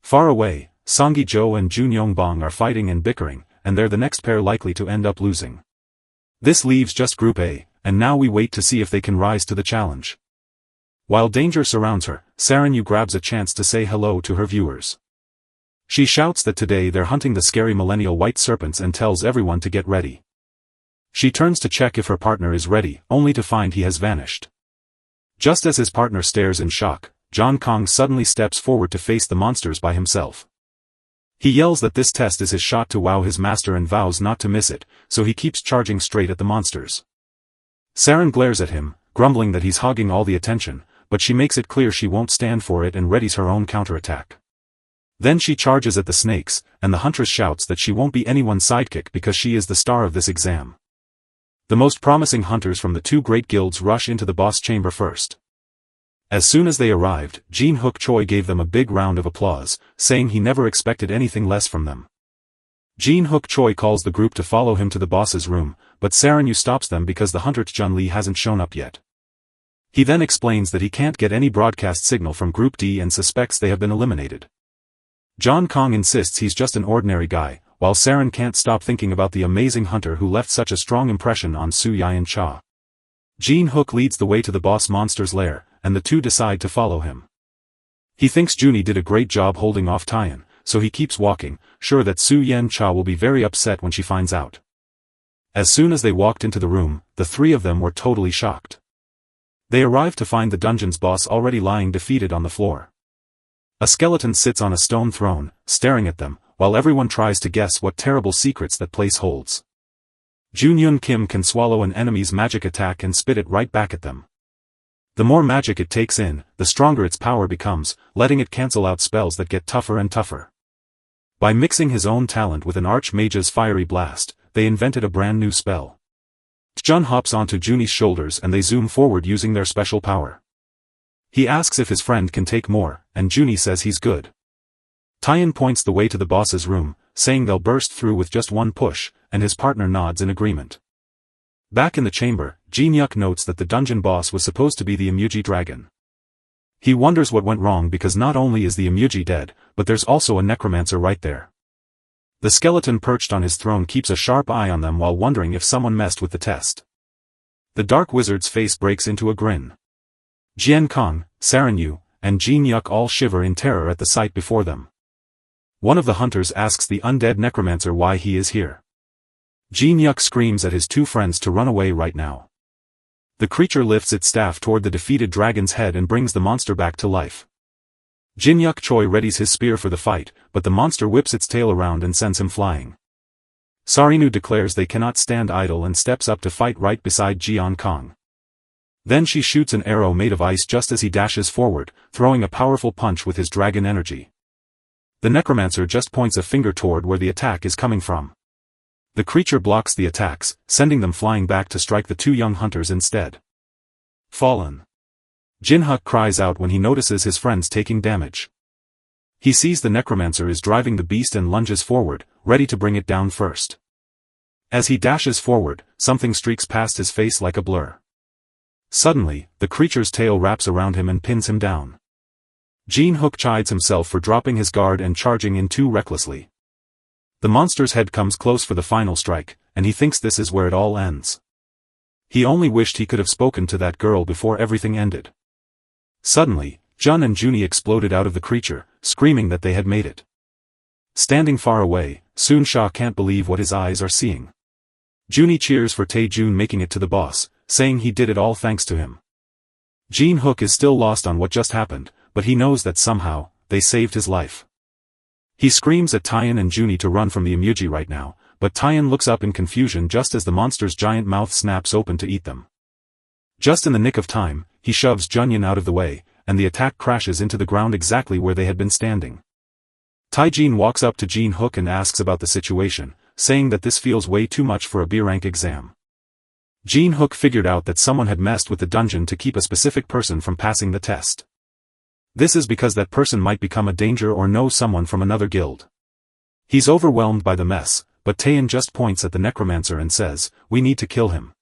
Far away, Songgi Jo and Junyong Bong are fighting and bickering, and they're the next pair likely to end up losing. This leaves just Group A, and now we wait to see if they can rise to the challenge. While danger surrounds her, Saranyu grabs a chance to say hello to her viewers. She shouts that today they're hunting the scary millennial white serpents and tells everyone to get ready. She turns to check if her partner is ready, only to find he has vanished. Just as his partner stares in shock, John Kong suddenly steps forward to face the monsters by himself. He yells that this test is his shot to wow his master and vows not to miss it, so he keeps charging straight at the monsters. Saran glares at him, grumbling that he's hogging all the attention, but she makes it clear she won't stand for it and readies her own counterattack. Then she charges at the snakes, and the huntress shouts that she won't be anyone's sidekick because she is the star of this exam. The most promising hunters from the two great guilds rush into the boss chamber first. As soon as they arrived, Jin Hook Choi gave them a big round of applause, saying he never expected anything less from them. Jin Hook Choi calls the group to follow him to the boss's room, but Saranyu stops them because the hunter Chun Li hasn't shown up yet. He then explains that he can't get any broadcast signal from Group D and suspects they have been eliminated. John Kong insists he's just an ordinary guy, while Saren can't stop thinking about the amazing hunter who left such a strong impression on Su Yan Cha. Jin Hook leads the way to the boss monster's lair, and the two decide to follow him. He thinks Junie did a great job holding off Taiyan, so he keeps walking, sure that Su Yan Cha will be very upset when she finds out. As soon as they walked into the room, the three of them were totally shocked. They arrived to find the dungeon's boss already lying defeated on the floor. A skeleton sits on a stone throne, staring at them, while everyone tries to guess what terrible secrets that place holds. Junyun Kim can swallow an enemy's magic attack and spit it right back at them. The more magic it takes in, the stronger its power becomes, letting it cancel out spells that get tougher and tougher. By mixing his own talent with an archmage's fiery blast, they invented a brand new spell. Jun hops onto Junie's shoulders and they zoom forward using their special power. He asks if his friend can take more, and Junie says he's good. Taiyan points the way to the boss's room, saying they'll burst through with just one push, and his partner nods in agreement. Back in the chamber, Jin Yuk notes that the dungeon boss was supposed to be the Imuji dragon. He wonders what went wrong because not only is the Imuji dead, but there's also a necromancer right there. The skeleton perched on his throne keeps a sharp eye on them while wondering if someone messed with the test. The dark wizard's face breaks into a grin. Jian Kong, Saren Yu, and Jin Yuk all shiver in terror at the sight before them. One of the hunters asks the undead necromancer why he is here. Jin Yuk screams at his two friends to run away right now. The creature lifts its staff toward the defeated dragon's head and brings the monster back to life. Jin Yuk Choi readies his spear for the fight, but the monster whips its tail around and sends him flying. Sarinu declares they cannot stand idle and steps up to fight right beside Jian Kong. Then she shoots an arrow made of ice just as he dashes forward, throwing a powerful punch with his dragon energy. The necromancer just points a finger toward where the attack is coming from. The creature blocks the attacks, sending them flying back to strike the two young hunters instead. Fallen. Jin Hook cries out when he notices his friends taking damage. He sees the necromancer is driving the beast and lunges forward, ready to bring it down first. As he dashes forward, something streaks past his face like a blur. Suddenly, the creature's tail wraps around him and pins him down. Jin Hook chides himself for dropping his guard and charging in too recklessly. The monster's head comes close for the final strike, and he thinks this is where it all ends. He only wished he could have spoken to that girl before everything ended. Suddenly, Jun and Junie exploded out of the creature, screaming that they had made it. Standing far away, Sun Sha can't believe what his eyes are seeing. Junie cheers for Tae-jun making it to the boss, saying he did it all thanks to him. Jin Hook is still lost on what just happened, but he knows that somehow, they saved his life. He screams at Taiyan and Junie to run from the Imuji right now, but Taiyan looks up in confusion just as the monster's giant mouth snaps open to eat them. Just in the nick of time, he shoves Junyan out of the way, and the attack crashes into the ground exactly where they had been standing. Taijin walks up to Jin Hook and asks about the situation, saying that this feels way too much for a B-rank exam. Jin Hook figured out that someone had messed with the dungeon to keep a specific person from passing the test. This is because that person might become a danger or know someone from another guild. He's overwhelmed by the mess, but Taeyan just points at the necromancer and says, "We need to kill him."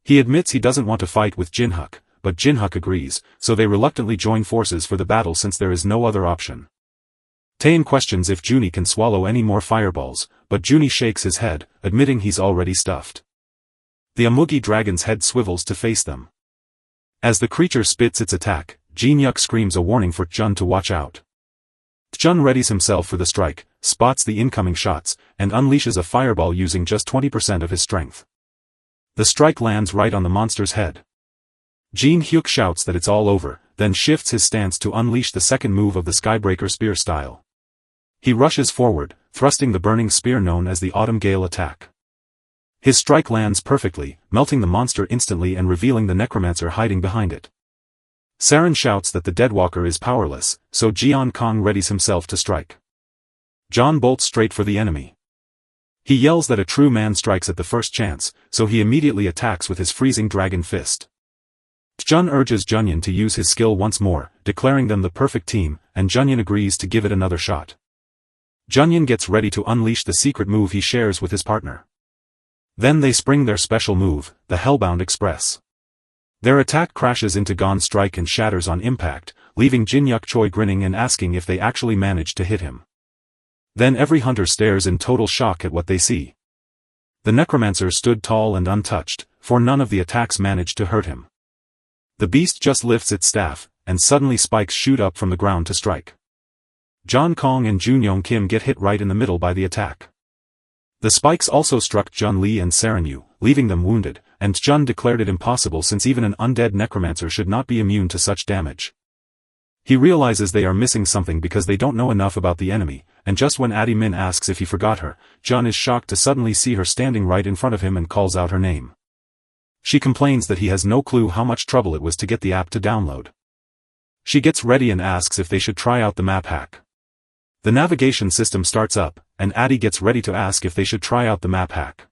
He admits he doesn't want to fight with Jin Hook, but Jin Hook agrees, so they reluctantly join forces for the battle since there is no other option. Taeyan questions if Junie can swallow any more fireballs, but Junie shakes his head, admitting he's already stuffed. The Amugi dragon's head swivels to face them. As the creature spits its attack, Jin Yuk screams a warning for Jun to watch out. Jun readies himself for the strike, spots the incoming shots, and unleashes a fireball using just 20% of his strength. The strike lands right on the monster's head. Jin Hyuk shouts that it's all over, then shifts his stance to unleash the second move of the Skybreaker spear style. He rushes forward, thrusting the burning spear known as the Autumn Gale attack. His strike lands perfectly, melting the monster instantly and revealing the necromancer hiding behind it. Saren shouts that the Deadwalker is powerless, so Jian Kong readies himself to strike. John bolts straight for the enemy. He yells that a true man strikes at the first chance, so he immediately attacks with his freezing dragon fist. Jun urges Junyan to use his skill once more, declaring them the perfect team, and Junyan agrees to give it another shot. Junyan gets ready to unleash the secret move he shares with his partner. Then they spring their special move, the Hellbound Express. Their attack crashes into Gon's strike and shatters on impact, leaving Jin Yuk Choi grinning and asking if they actually managed to hit him. Then every hunter stares in total shock at what they see. The necromancer stood tall and untouched, for none of the attacks managed to hurt him. The beast just lifts its staff, and suddenly spikes shoot up from the ground to strike. John Kong and Junyoung Kim get hit right in the middle by the attack. The spikes also struck Jun Li and Saranyu, leaving them wounded, and Jun declared it impossible since even an undead necromancer should not be immune to such damage. He realizes they are missing something because they don't know enough about the enemy, and just when Adi Min asks if he forgot her, Jun is shocked to suddenly see her standing right in front of him and calls out her name. She complains that he has no clue how much trouble it was to get the app to download. She gets ready and asks if they should try out the map hack. The navigation system starts up, and Adi gets ready to ask if they should try out the map hack.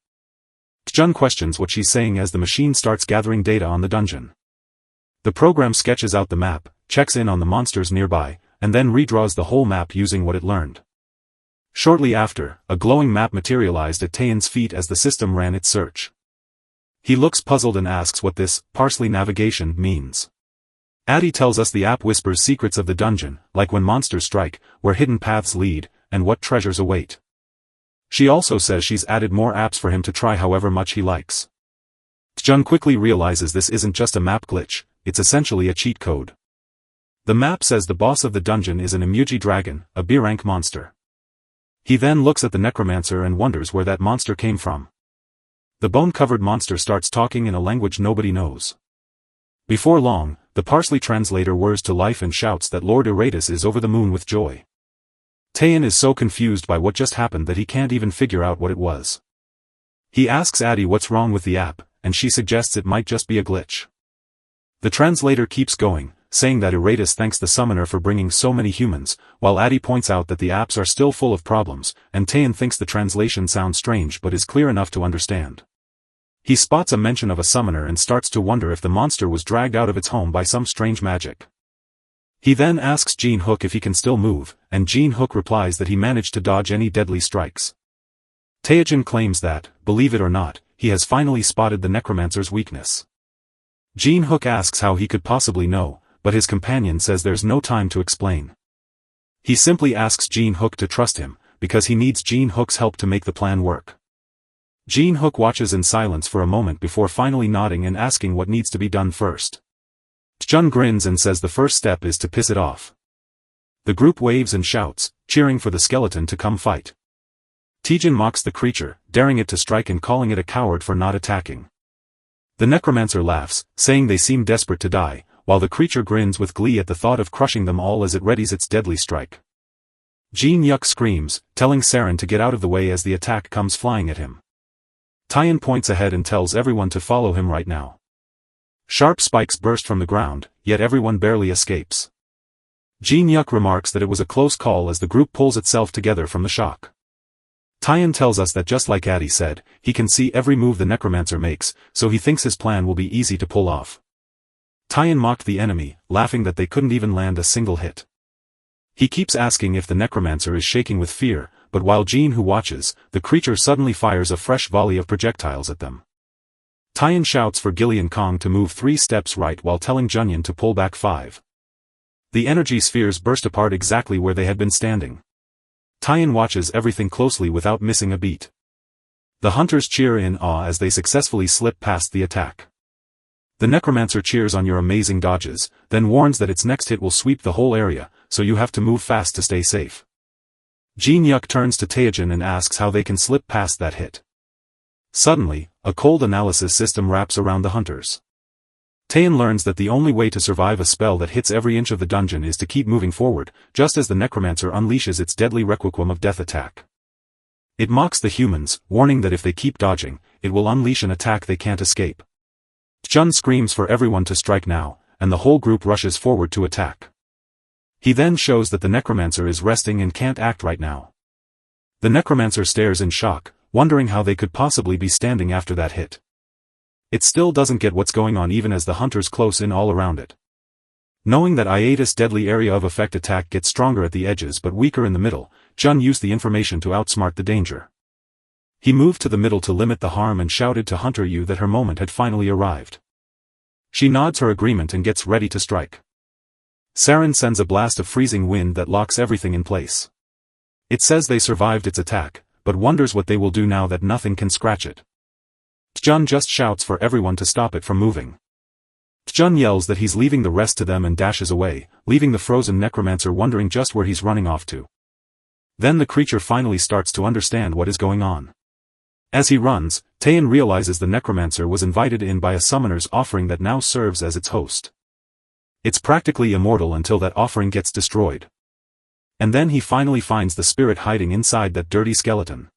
Jun questions what she's saying as the machine starts gathering data on the dungeon. The program sketches out the map, checks in on the monsters nearby, and then redraws the whole map using what it learned. Shortly after, a glowing map materialized at Taeyeon's feet as the system ran its search. He looks puzzled and asks what this parsley navigation means. Adi tells us the app whispers secrets of the dungeon, like when monsters strike, where hidden paths lead, and what treasures await. She also says she's added more apps for him to try however much he likes. Jun quickly realizes this isn't just a map glitch, it's essentially a cheat code. The map says the boss of the dungeon is an emoji dragon, a B-rank monster. He then looks at the necromancer and wonders where that monster came from. The bone-covered monster starts talking in a language nobody knows. Before long, the parsley translator whirs to life and shouts that Lord Eratus is over the moon with joy. Taeyeon is so confused by what just happened that he can't even figure out what it was. He asks Adi what's wrong with the app, and she suggests it might just be a glitch. The translator keeps going, saying that Eratus thanks the summoner for bringing so many humans, while Adi points out that the apps are still full of problems, and Taeyeon thinks the translation sounds strange but is clear enough to understand. He spots a mention of a summoner and starts to wonder if the monster was dragged out of its home by some strange magic. He then asks Jin Hook if he can still move, and Jin Hook replies that he managed to dodge any deadly strikes. Taejin claims that, believe it or not, he has finally spotted the necromancer's weakness. Jin Hook asks how he could possibly know, but his companion says there's no time to explain. He simply asks Jin Hook to trust him, because he needs Jin Hook's help to make the plan work. Jin Hook watches in silence for a moment before finally nodding and asking what needs to be done first. Jun grins and says the first step is to piss it off. The group waves and shouts, cheering for the skeleton to come fight. Taejin mocks the creature, daring it to strike and calling it a coward for not attacking. The necromancer laughs, saying they seem desperate to die, while the creature grins with glee at the thought of crushing them all as it readies its deadly strike. Jin Yuk screams, telling Saren to get out of the way as the attack comes flying at him. Taeyeon points ahead and tells everyone to follow him right now. Sharp spikes burst from the ground, yet everyone barely escapes. Jin Yuk remarks that it was a close call as the group pulls itself together from the shock. Taeyeon tells us that just like Adi said, he can see every move the necromancer makes, so he thinks his plan will be easy to pull off. Taeyeon mocked the enemy, laughing that they couldn't even land a single hit. He keeps asking if the necromancer is shaking with fear, but while Jin Hu watches, the creature suddenly fires a fresh volley of projectiles at them. Taeyeon shouts for Gillian Kong to move 3 steps right while telling Junyan to pull back 5. The energy spheres burst apart exactly where they had been standing. Taeyeon watches everything closely without missing a beat. The hunters cheer in awe as they successfully slip past the attack. The necromancer cheers on your amazing dodges, then warns that its next hit will sweep the whole area, so you have to move fast to stay safe. Jin Yuk turns to Taejin and asks how they can slip past that hit. Suddenly, a cold analysis system wraps around the hunters. Taeyeon learns that the only way to survive a spell that hits every inch of the dungeon is to keep moving forward, just as the necromancer unleashes its deadly requiem of death attack. It mocks the humans, warning that if they keep dodging, it will unleash an attack they can't escape. Jun screams for everyone to strike now, and the whole group rushes forward to attack. He then shows that the necromancer is resting and can't act right now. The necromancer stares in shock, wondering how they could possibly be standing after that hit. It still doesn't get what's going on even as the hunters close in all around it. Knowing that Iatus' deadly area of effect attack gets stronger at the edges but weaker in the middle, Jun used the information to outsmart the danger. He moved to the middle to limit the harm and shouted to Hunter Yu that her moment had finally arrived. She nods her agreement and gets ready to strike. Saren sends a blast of freezing wind that locks everything in place. It says they survived its attack, but wonders what they will do now that nothing can scratch it. Jun just shouts for everyone to stop it from moving. Jun yells that he's leaving the rest to them and dashes away, leaving the frozen necromancer wondering just where he's running off to. Then the creature finally starts to understand what is going on. As he runs, Taein realizes the necromancer was invited in by a summoner's offering that now serves as its host. It's practically immortal until that offering gets destroyed. And then he finally finds the spirit hiding inside that dirty skeleton.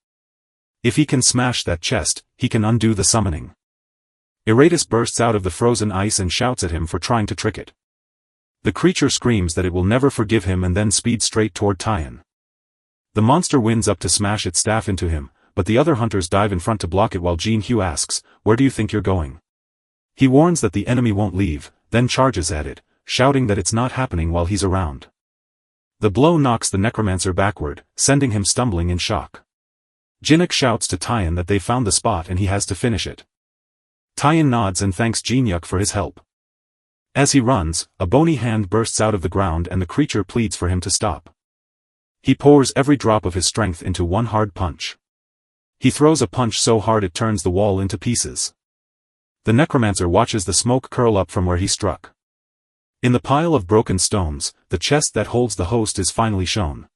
If he can smash that chest, he can undo the summoning. Eratus bursts out of the frozen ice and shouts at him for trying to trick it. The creature screams that it will never forgive him and then speeds straight toward Taein. The monster winds up to smash its staff into him, but the other hunters dive in front to block it while Jin Hyo asks, "Where do you think you're going?" He warns that the enemy won't leave, then charges at it, shouting that it's not happening while he's around. The blow knocks the necromancer backward, sending him stumbling in shock. Jinuk shouts to Taein that they found the spot and he has to finish it. Taein nods and thanks Jinyuk for his help. As he runs, a bony hand bursts out of the ground and the creature pleads for him to stop. He pours every drop of his strength into one hard punch. He throws a punch so hard it turns the wall into pieces. The necromancer watches the smoke curl up from where he struck. In the pile of broken stones, the chest that holds the host is finally shown.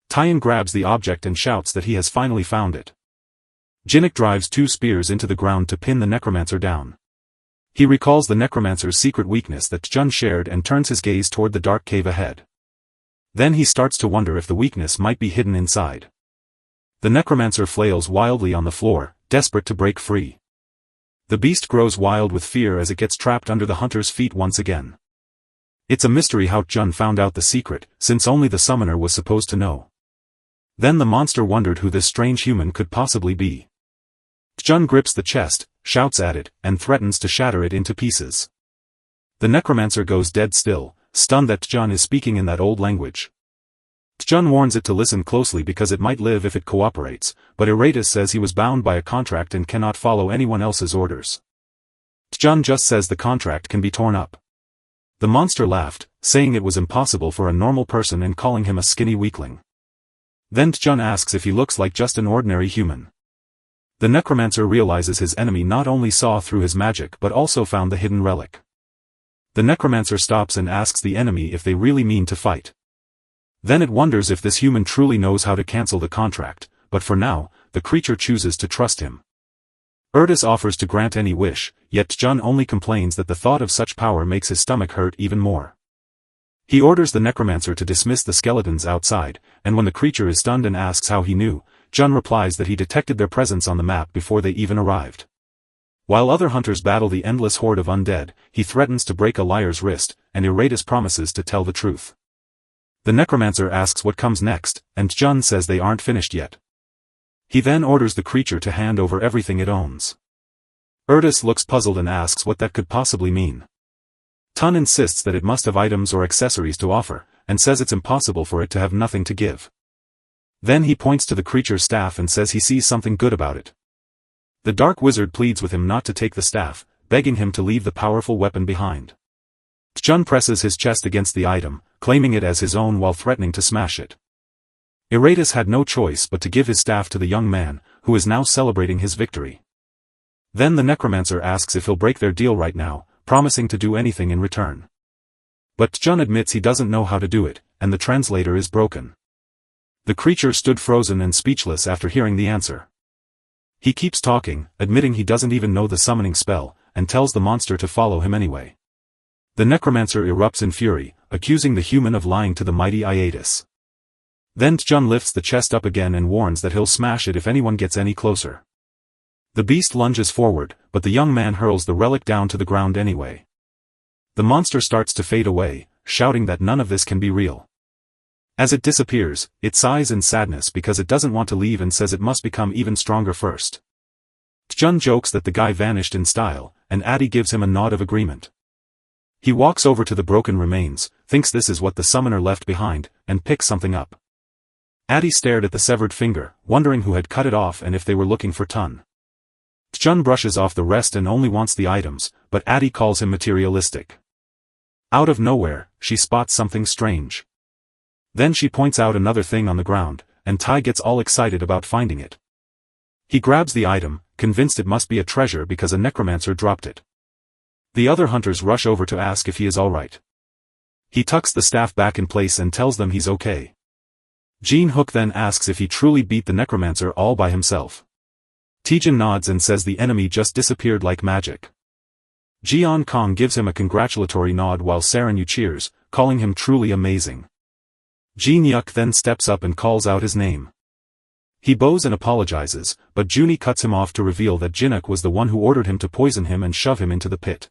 Taein grabs the object and shouts that he has finally found it. Jinuk drives 2 spears into the ground to pin the necromancer down. He recalls the necromancer's secret weakness that Jun shared and turns his gaze toward the dark cave ahead. Then he starts to wonder if the weakness might be hidden inside. The necromancer flails wildly on the floor, desperate to break free. The beast grows wild with fear as it gets trapped under the hunter's feet once again. It's a mystery how Jun found out the secret, since only the summoner was supposed to know. Then the monster wondered who this strange human could possibly be. Jun grips the chest, shouts at it, and threatens to shatter it into pieces. The necromancer goes dead still, stunned that Jun is speaking in that old language. Jun warns it to listen closely because it might live if it cooperates, but Eratus says he was bound by a contract and cannot follow anyone else's orders. Jun just says the contract can be torn up. The monster laughed, saying it was impossible for a normal person and calling him a skinny weakling. Then Jun asks if he looks like just an ordinary human. The necromancer realizes his enemy not only saw through his magic but also found the hidden relic. The necromancer stops and asks the enemy if they really mean to fight. Then it wonders if this human truly knows how to cancel the contract, but for now, the creature chooses to trust him. Eratus offers to grant any wish, yet Jun only complains that the thought of such power makes his stomach hurt even more. He orders the necromancer to dismiss the skeletons outside, and when the creature is stunned and asks how he knew, Jun replies that he detected their presence on the map before they even arrived. While other hunters battle the endless horde of undead, he threatens to break a liar's wrist, and Eratus promises to tell the truth. The necromancer asks what comes next, and Jun says they aren't finished yet. He then orders the creature to hand over everything it owns. Eratus looks puzzled and asks what that could possibly mean. Tun insists that it must have items or accessories to offer, and says it's impossible for it to have nothing to give. Then he points to the creature's staff and says he sees something good about it. The dark wizard pleads with him not to take the staff, begging him to leave the powerful weapon behind. Jun presses his chest against the item, claiming it as his own while threatening to smash it. Eratus had no choice but to give his staff to the young man, who is now celebrating his victory. Then the necromancer asks if he'll break their deal right now, promising to do anything in return. But Jun admits he doesn't know how to do it, and the translator is broken. The creature stood frozen and speechless after hearing the answer. He keeps talking, admitting he doesn't even know the summoning spell, and tells the monster to follow him anyway. The necromancer erupts in fury, accusing the human of lying to the mighty Iatus. Then Jun lifts the chest up again and warns that he'll smash it if anyone gets any closer. The beast lunges forward, but the young man hurls the relic down to the ground anyway. The monster starts to fade away, shouting that none of this can be real. As it disappears, it sighs in sadness because it doesn't want to leave and says it must become even stronger first. Jun jokes that the guy vanished in style, and Adi gives him a nod of agreement. He walks over to the broken remains, thinks this is what the summoner left behind, and picks something up. Adi stared at the severed finger, wondering who had cut it off and if they were looking for Tun. Jun brushes off the rest and only wants the items, but Adi calls him materialistic. Out of nowhere, she spots something strange. Then she points out another thing on the ground, and Tai gets all excited about finding it. He grabs the item, convinced it must be a treasure because a necromancer dropped it. The other hunters rush over to ask if he is alright. He tucks the staff back in place and tells them he's okay. Jin-hook then asks if he truly beat the necromancer all by himself. Taejin nods and says the enemy just disappeared like magic. Jeon Kong gives him a congratulatory nod while Saran-yu cheers, calling him truly amazing. Jin-yuk then steps up and calls out his name. He bows and apologizes, but Junie cuts him off to reveal that Jin-hook was the one who ordered him to poison him and shove him into the pit.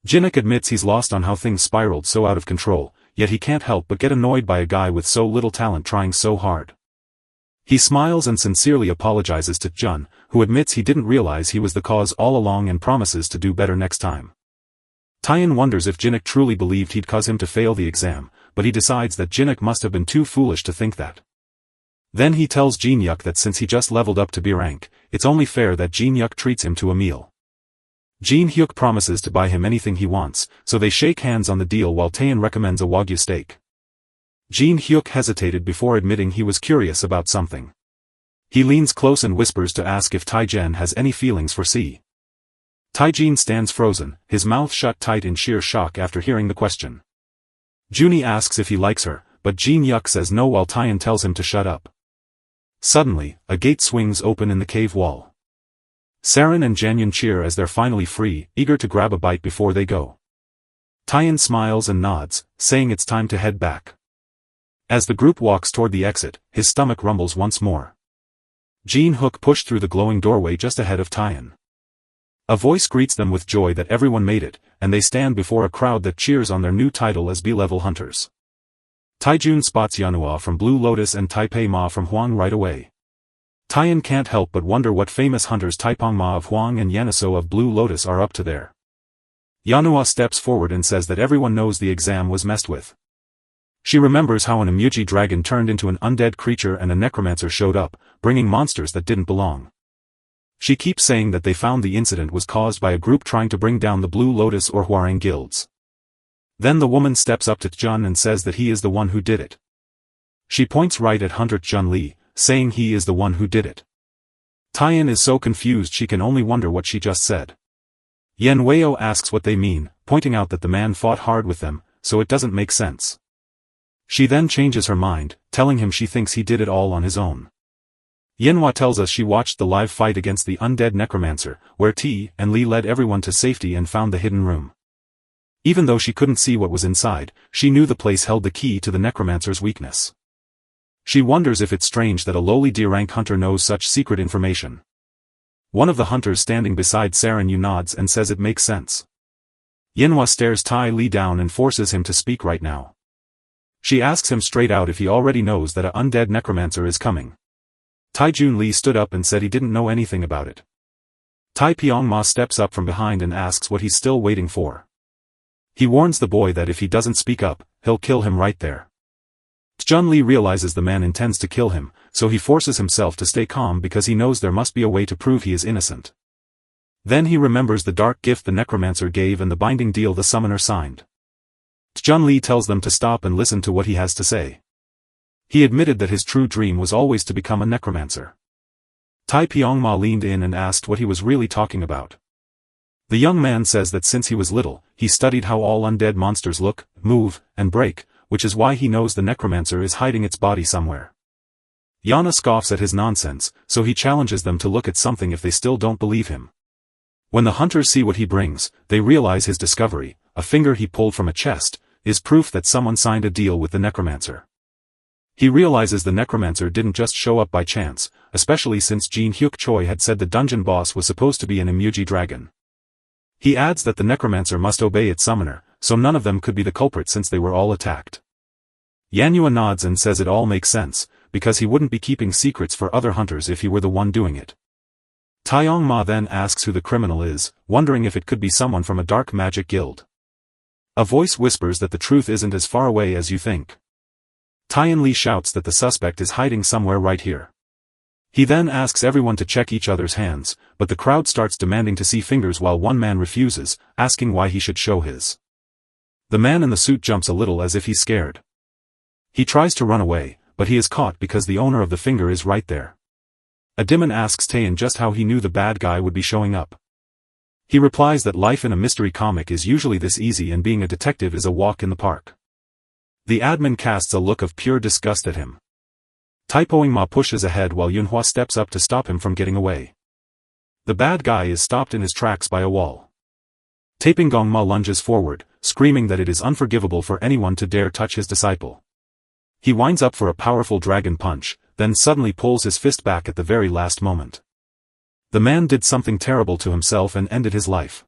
Jin-hook admits he's lost on how things spiraled so out of control, yet he can't help but get annoyed by a guy with so little talent trying so hard. He smiles and sincerely apologizes to Jun, who admits he didn't realize he was the cause all along and promises to do better next time. Taeyeon wonders if Jin-hook truly believed he'd cause him to fail the exam, but he decides that Jin-hook must have been too foolish to think that. Then he tells Jin-yuk that since he just leveled up to B rank, it's only fair that Jin-yuk treats him to a meal. Jin-hyuk promises to buy him anything he wants, so they shake hands on the deal while Taeyeon recommends a wagyu steak. Jin-hyuk hesitated before admitting he was curious about something. He leans close and whispers to ask if Taejeon has any feelings for C. Taejin stands frozen, his mouth shut tight in sheer shock after hearing the question. Junie asks if he likes her, but Jin-yuk says no while Taeyeon tells him to shut up. Suddenly, a gate swings open in the cave wall. Saran and Janyun cheer as they're finally free, eager to grab a bite before they go. Taeyeon smiles and nods, saying it's time to head back. As the group walks toward the exit, his stomach rumbles once more. Jin-hook pushed through the glowing doorway just ahead of Taeyeon. A voice greets them with joy that everyone made it, and they stand before a crowd that cheers on their new title as B-level hunters. Taejun spots Yanhua from Blue Lotus and Taipei Ma from Huang right away. Taeyeon can't help but wonder what famous hunters Taipong Ma of Huang and Yaniso of Blue Lotus are up to there. Yanhua steps forward and says that everyone knows the exam was messed with. She remembers how an Emuji dragon turned into an undead creature and a necromancer showed up, bringing monsters that didn't belong. She keeps saying that they found the incident was caused by a group trying to bring down the Blue Lotus or Hwarang guilds. Then the woman steps up to Jun and says that he is the one who did it. She points right at Hunter Chun-li, saying he is the one who did it. Taeyeon is so confused she can only wonder what she just said. Yen Weo asks what they mean, pointing out that the man fought hard with them, so it doesn't make sense. She then changes her mind, telling him she thinks he did it all on his own. Yenhua tells us she watched the live fight against the undead necromancer, where T and Lee led everyone to safety and found the hidden room. Even though she couldn't see what was inside, she knew the place held the key to the necromancer's weakness. She wonders if it's strange that a lowly D-rank hunter knows such secret information. One of the hunters standing beside Saran-yu nods and says it makes sense. Yenhua stares Tai Li down and forces him to speak right now. She asks him straight out if he already knows that an undead necromancer is coming. Taejun Li stood up and said he didn't know anything about it. Tai Pyong-ma steps up from behind and asks what he's still waiting for. He warns the boy that if he doesn't speak up, he'll kill him right there. Jun-li realizes the man intends to kill him, so he forces himself to stay calm because he knows there must be a way to prove he is innocent. Then he remembers the dark gift the necromancer gave and the binding deal the summoner signed. Jun-li tells them to stop and listen to what he has to say. He admitted that his true dream was always to become a necromancer. Tai Pyong-ma leaned in and asked what he was really talking about. The young man says that since he was little, he studied how all undead monsters look, move, and break, which is why he knows the necromancer is hiding its body somewhere. Yana scoffs at his nonsense, so he challenges them to look at something if they still don't believe him. When the hunters see what he brings, they realize his discovery, a finger he pulled from a chest, is proof that someone signed a deal with the necromancer. He realizes the necromancer didn't just show up by chance, especially since Jin-hyuk Choi had said the dungeon boss was supposed to be an Emuji dragon. He adds that the necromancer must obey its summoner, so none of them could be the culprit since they were all attacked. Yanhua nods and says it all makes sense, because he wouldn't be keeping secrets for other hunters if he were the one doing it. Taeyong-ma then asks who the criminal is, wondering if it could be someone from a dark magic guild. A voice whispers that the truth isn't as far away as you think. Taeyeon Lee shouts that the suspect is hiding somewhere right here. He then asks everyone to check each other's hands, but the crowd starts demanding to see fingers while one man refuses, asking why he should show his. The man in the suit jumps a little as if he's scared. He tries to run away, but he is caught because the owner of the finger is right there. A demon asks Taein just how he knew the bad guy would be showing up. He replies that life in a mystery comic is usually this easy and being a detective is a walk in the park. The admin casts a look of pure disgust at him. Typoing Ma pushes ahead while Yunhua steps up to stop him from getting away. The bad guy is stopped in his tracks by a wall. Taepingong Ma lunges forward, screaming that it is unforgivable for anyone to dare touch his disciple. He winds up for a powerful dragon punch, then suddenly pulls his fist back at the very last moment. The man did something terrible to himself and ended his life.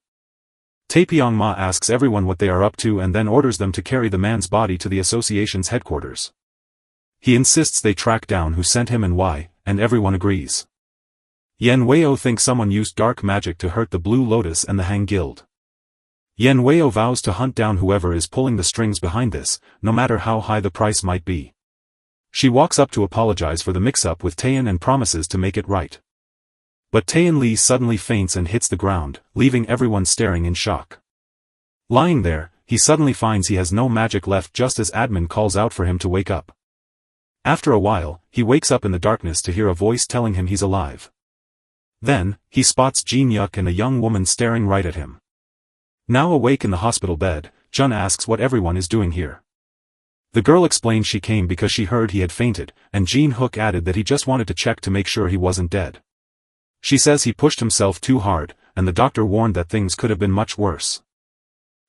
Taepyeong Ma asks everyone what they are up to and then orders them to carry the man's body to the association's headquarters. He insists they track down who sent him and why, and everyone agrees. Yen Weo thinks someone used dark magic to hurt the Blue Lotus and the Hang Guild. Yen Weo vows to hunt down whoever is pulling the strings behind this, no matter how high the price might be. She walks up to apologize for the mix-up with Taein and promises to make it right. But Taein Lee suddenly faints and hits the ground, leaving everyone staring in shock. Lying there, he suddenly finds he has no magic left just as admin calls out for him to wake up. After a while, he wakes up in the darkness to hear a voice telling him he's alive. Then, he spots Jin Yuk and a young woman staring right at him. Now awake in the hospital bed, Jun asks what everyone is doing here. The girl explains she came because she heard he had fainted, and Jin Hook added that he just wanted to check to make sure he wasn't dead. She says he pushed himself too hard, and the doctor warned that things could have been much worse.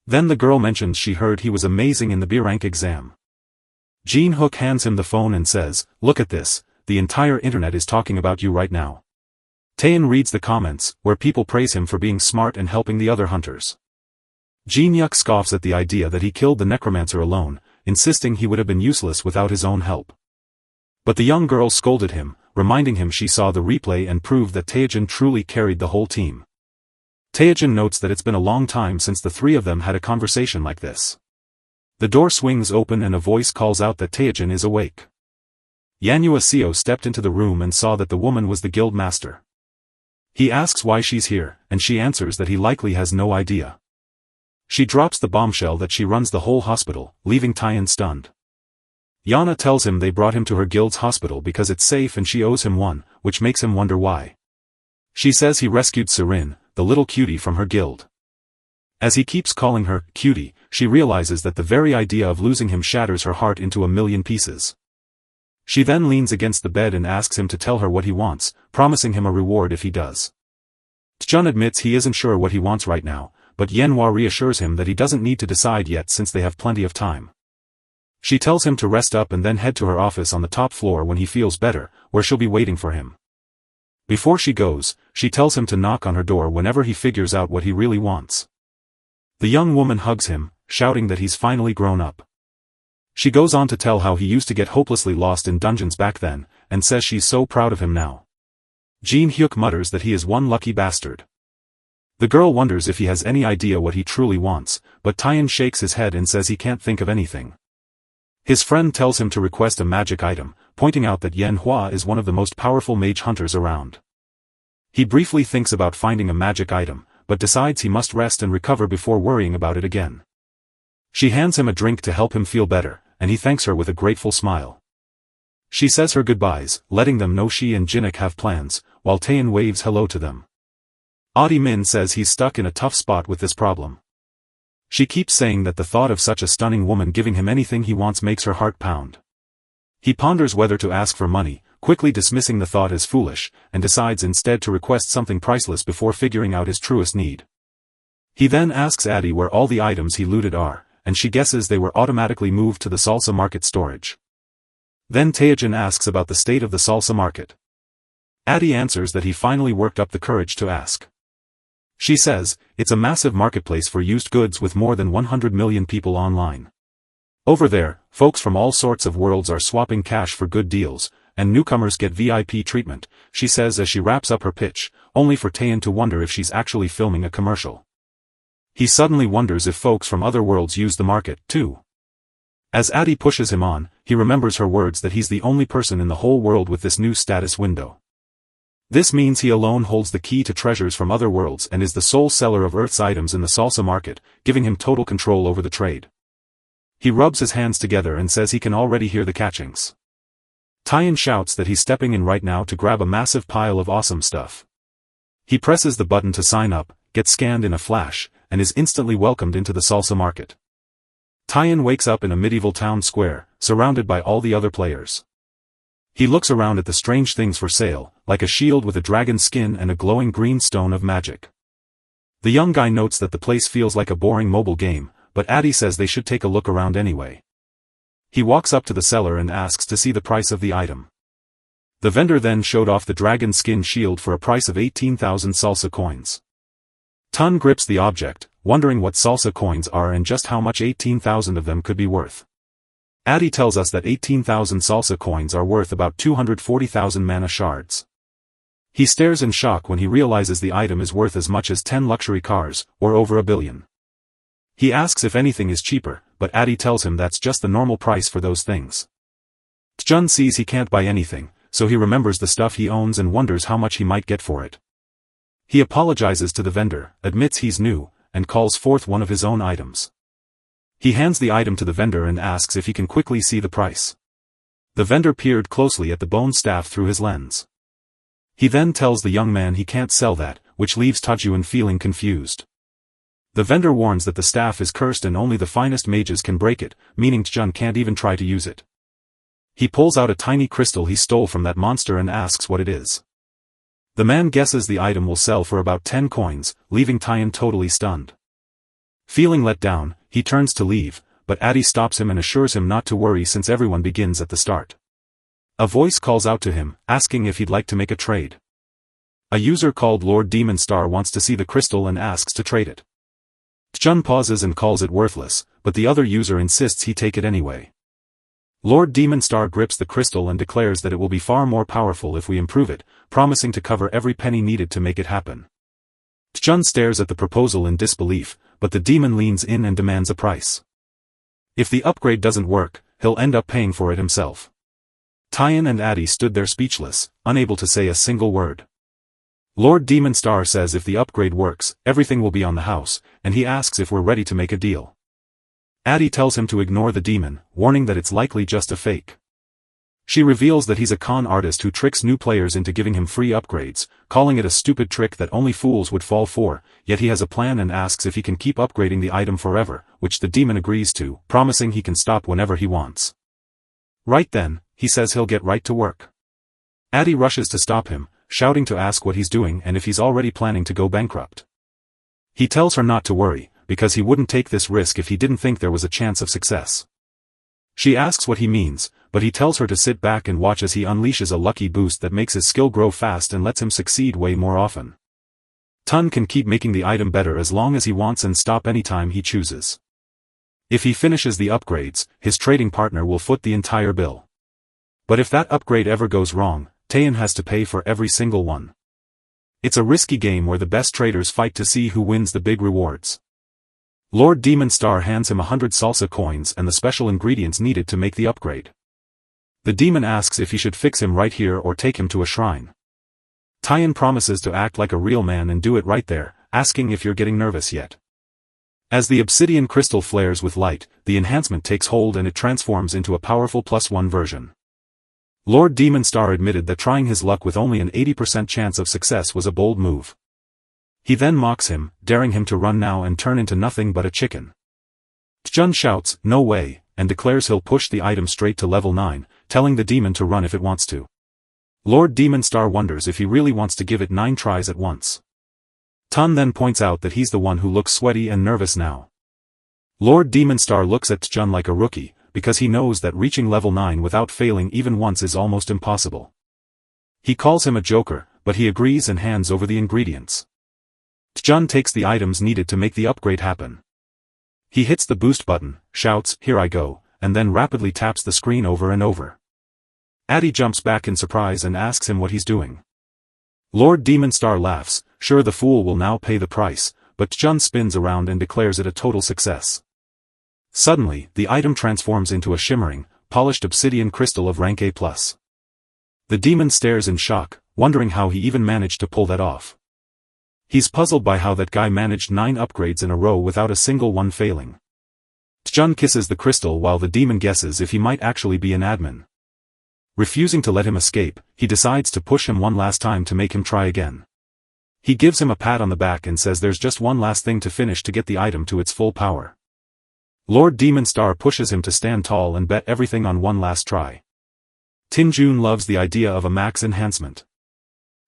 Then the girl mentions she heard he was amazing in the B-rank exam. Jin Hook hands him the phone and says, "Look at this, the entire internet is talking about you right now." Taein reads the comments, where people praise him for being smart and helping the other hunters. Jin Yuk scoffs at the idea that he killed the necromancer alone, insisting he would have been useless without his own help. But the young girl scolded him, reminding him she saw the replay and proved that Taejin truly carried the whole team. Taejin notes that it's been a long time since the three of them had a conversation like this. The door swings open and a voice calls out that Taejin is awake. Yanua Seo stepped into the room and saw that the woman was the guild master. He asks why she's here, and she answers that he likely has no idea. She drops the bombshell that she runs the whole hospital, leaving Taein stunned. Yana tells him they brought him to her guild's hospital because it's safe and she owes him one, which makes him wonder why. She says he rescued Serin, the little cutie from her guild. As he keeps calling her cutie, she realizes that the very idea of losing him shatters her heart into a million pieces. She then leans against the bed and asks him to tell her what he wants, promising him a reward if he does. Jun admits he isn't sure what he wants right now, but Yenhua reassures him that he doesn't need to decide yet since they have plenty of time. She tells him to rest up and then head to her office on the top floor when he feels better, where she'll be waiting for him. Before she goes, she tells him to knock on her door whenever he figures out what he really wants. The young woman hugs him, shouting that he's finally grown up. She goes on to tell how he used to get hopelessly lost in dungeons back then, and says she's so proud of him now. Jin Hyuk mutters that he is one lucky bastard. The girl wonders if he has any idea what he truly wants, but Taein shakes his head and says he can't think of anything. His friend tells him to request a magic item, pointing out that Yenhua is one of the most powerful mage hunters around. He briefly thinks about finding a magic item, but decides he must rest and recover before worrying about it again. She hands him a drink to help him feel better, and he thanks her with a grateful smile. She says her goodbyes, letting them know she and Jinnik have plans, while Taein waves hello to them. Audi Min says he's stuck in a tough spot with this problem. She keeps saying that the thought of such a stunning woman giving him anything he wants makes her heart pound. He ponders whether to ask for money, quickly dismissing the thought as foolish, and decides instead to request something priceless before figuring out his truest need. He then asks Addie where all the items he looted are, and she guesses they were automatically moved to the salsa market storage. Then Taejin asks about the state of the salsa market. Addie answers that he finally worked up the courage to ask. She says, it's a massive marketplace for used goods with more than 100 million people online. Over there, folks from all sorts of worlds are swapping cash for good deals, and newcomers get VIP treatment, she says as she wraps up her pitch, only for Taein to wonder if she's actually filming a commercial. He suddenly wonders if folks from other worlds use the market, too. As Addie pushes him on, he remembers her words that he's the only person in the whole world with this new status window. This means he alone holds the key to treasures from other worlds and is the sole seller of Earth's items in the salsa market, giving him total control over the trade. He rubs his hands together and says he can already hear the catchings. Tyan shouts that he's stepping in right now to grab a massive pile of awesome stuff. He presses the button to sign up, gets scanned in a flash, and is instantly welcomed into the salsa market. Tyan wakes up in a medieval town square, surrounded by all the other players. He looks around at the strange things for sale, like a shield with a dragon skin and a glowing green stone of magic. The young guy notes that the place feels like a boring mobile game, but Addy says they should take a look around anyway. He walks up to the seller and asks to see the price of the item. The vendor then showed off the dragon skin shield for a price of 18,000 salsa coins. Tun grips the object, wondering what salsa coins are and just how much 18,000 of them could be worth. Addy tells us that 18,000 salsa coins are worth about 240,000 mana shards. He stares in shock when he realizes the item is worth as much as 10 luxury cars, or over $1 billion. He asks if anything is cheaper, but Addy tells him that's just the normal price for those things. Tjun sees he can't buy anything, so he remembers the stuff he owns and wonders how much he might get for it. He apologizes to the vendor, admits he's new, and calls forth one of his own items. He hands the item to the vendor and asks if he can quickly see the price. The vendor peered closely at the bone staff through his lens. He then tells the young man he can't sell that, which leaves Tajuan feeling confused. The vendor warns that the staff is cursed and only the finest mages can break it, meaning Tjun can't even try to use it. He pulls out a tiny crystal he stole from that monster and asks what it is. The man guesses the item will sell for about 10 coins, leaving Tyan totally stunned. Feeling let down, he turns to leave, but Addy stops him and assures him not to worry since everyone begins at the start. A voice calls out to him, asking if he'd like to make a trade. A user called Lord Demon Star wants to see the crystal and asks to trade it. Tjun pauses and calls it worthless, but the other user insists he take it anyway. Lord Demon Star grips the crystal and declares that it will be far more powerful if we improve it, promising to cover every penny needed to make it happen. Tjun stares at the proposal in disbelief, but the demon leans in and demands a price. If the upgrade doesn't work, he'll end up paying for it himself. Tyan and Addy stood there speechless, unable to say a single word. Lord Demon Star says if the upgrade works, everything will be on the house, and he asks if we're ready to make a deal. Addy tells him to ignore the demon, warning that it's likely just a fake. She reveals that he's a con artist who tricks new players into giving him free upgrades, calling it a stupid trick that only fools would fall for, yet he has a plan and asks if he can keep upgrading the item forever, which the demon agrees to, promising he can stop whenever he wants. Right then, he says he'll get right to work. Addy rushes to stop him, shouting to ask what he's doing and if he's already planning to go bankrupt. He tells her not to worry, because he wouldn't take this risk if he didn't think there was a chance of success. She asks what he means, but he tells her to sit back and watch as he unleashes a lucky boost that makes his skill grow fast and lets him succeed way more often. Tun can keep making the item better as long as he wants and stop anytime he chooses. If he finishes the upgrades, his trading partner will foot the entire bill. But if that upgrade ever goes wrong, Taeyeon has to pay for every single one. It's a risky game where the best traders fight to see who wins the big rewards. Lord Demon Star hands him 100 salsa coins and the special ingredients needed to make the upgrade. The demon asks if he should fix him right here or take him to a shrine. Taeyeon promises to act like a real man and do it right there, asking if you're getting nervous yet. As the obsidian crystal flares with light, the enhancement takes hold and it transforms into a powerful +1 version. Lord Demon Star admitted that trying his luck with only an 80% chance of success was a bold move. He then mocks him, daring him to run now and turn into nothing but a chicken. Tjun shouts, "No way," and declares he'll push the item straight to level 9, telling the demon to run if it wants to. Lord Demon Star wonders if he really wants to give it 9 tries at once. Tun then points out that he's the one who looks sweaty and nervous now. Lord Demon Star looks at Tjun like a rookie, because he knows that reaching level 9 without failing even once is almost impossible. He calls him a joker, but he agrees and hands over the ingredients. Tjun takes the items needed to make the upgrade happen. He hits the boost button, shouts, "Here I go," and then rapidly taps the screen over and over. Addy jumps back in surprise and asks him what he's doing. Lord Demon Star laughs, sure the fool will now pay the price, but Tjun spins around and declares it a total success. Suddenly, the item transforms into a shimmering, polished obsidian crystal of rank A+. The demon stares in shock, wondering how he even managed to pull that off. He's puzzled by how that guy managed 9 upgrades in a row without a single one failing. Tjun kisses the crystal while the demon guesses if he might actually be an admin. Refusing to let him escape, he decides to push him one last time to make him try again. He gives him a pat on the back and says there's just one last thing to finish to get the item to its full power. Lord Demon Star pushes him to stand tall and bet everything on one last try. Tin Jun loves the idea of a max enhancement.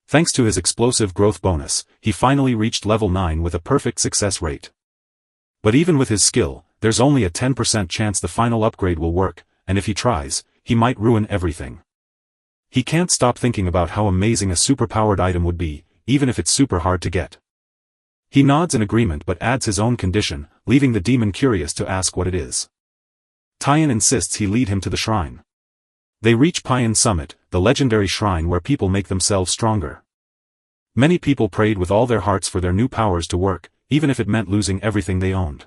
Thanks to his explosive growth bonus, he finally reached level 9 with a perfect success rate. But even with his skill, there's only a 10% chance the final upgrade will work, and if he tries, he might ruin everything. He can't stop thinking about how amazing a superpowered item would be, even if it's super hard to get. He nods in agreement but adds his own condition, leaving the demon curious to ask what it is. Taiyan insists he lead him to the shrine. They reach Payan Summit, the legendary shrine where people make themselves stronger. Many people prayed with all their hearts for their new powers to work, even if it meant losing everything they owned.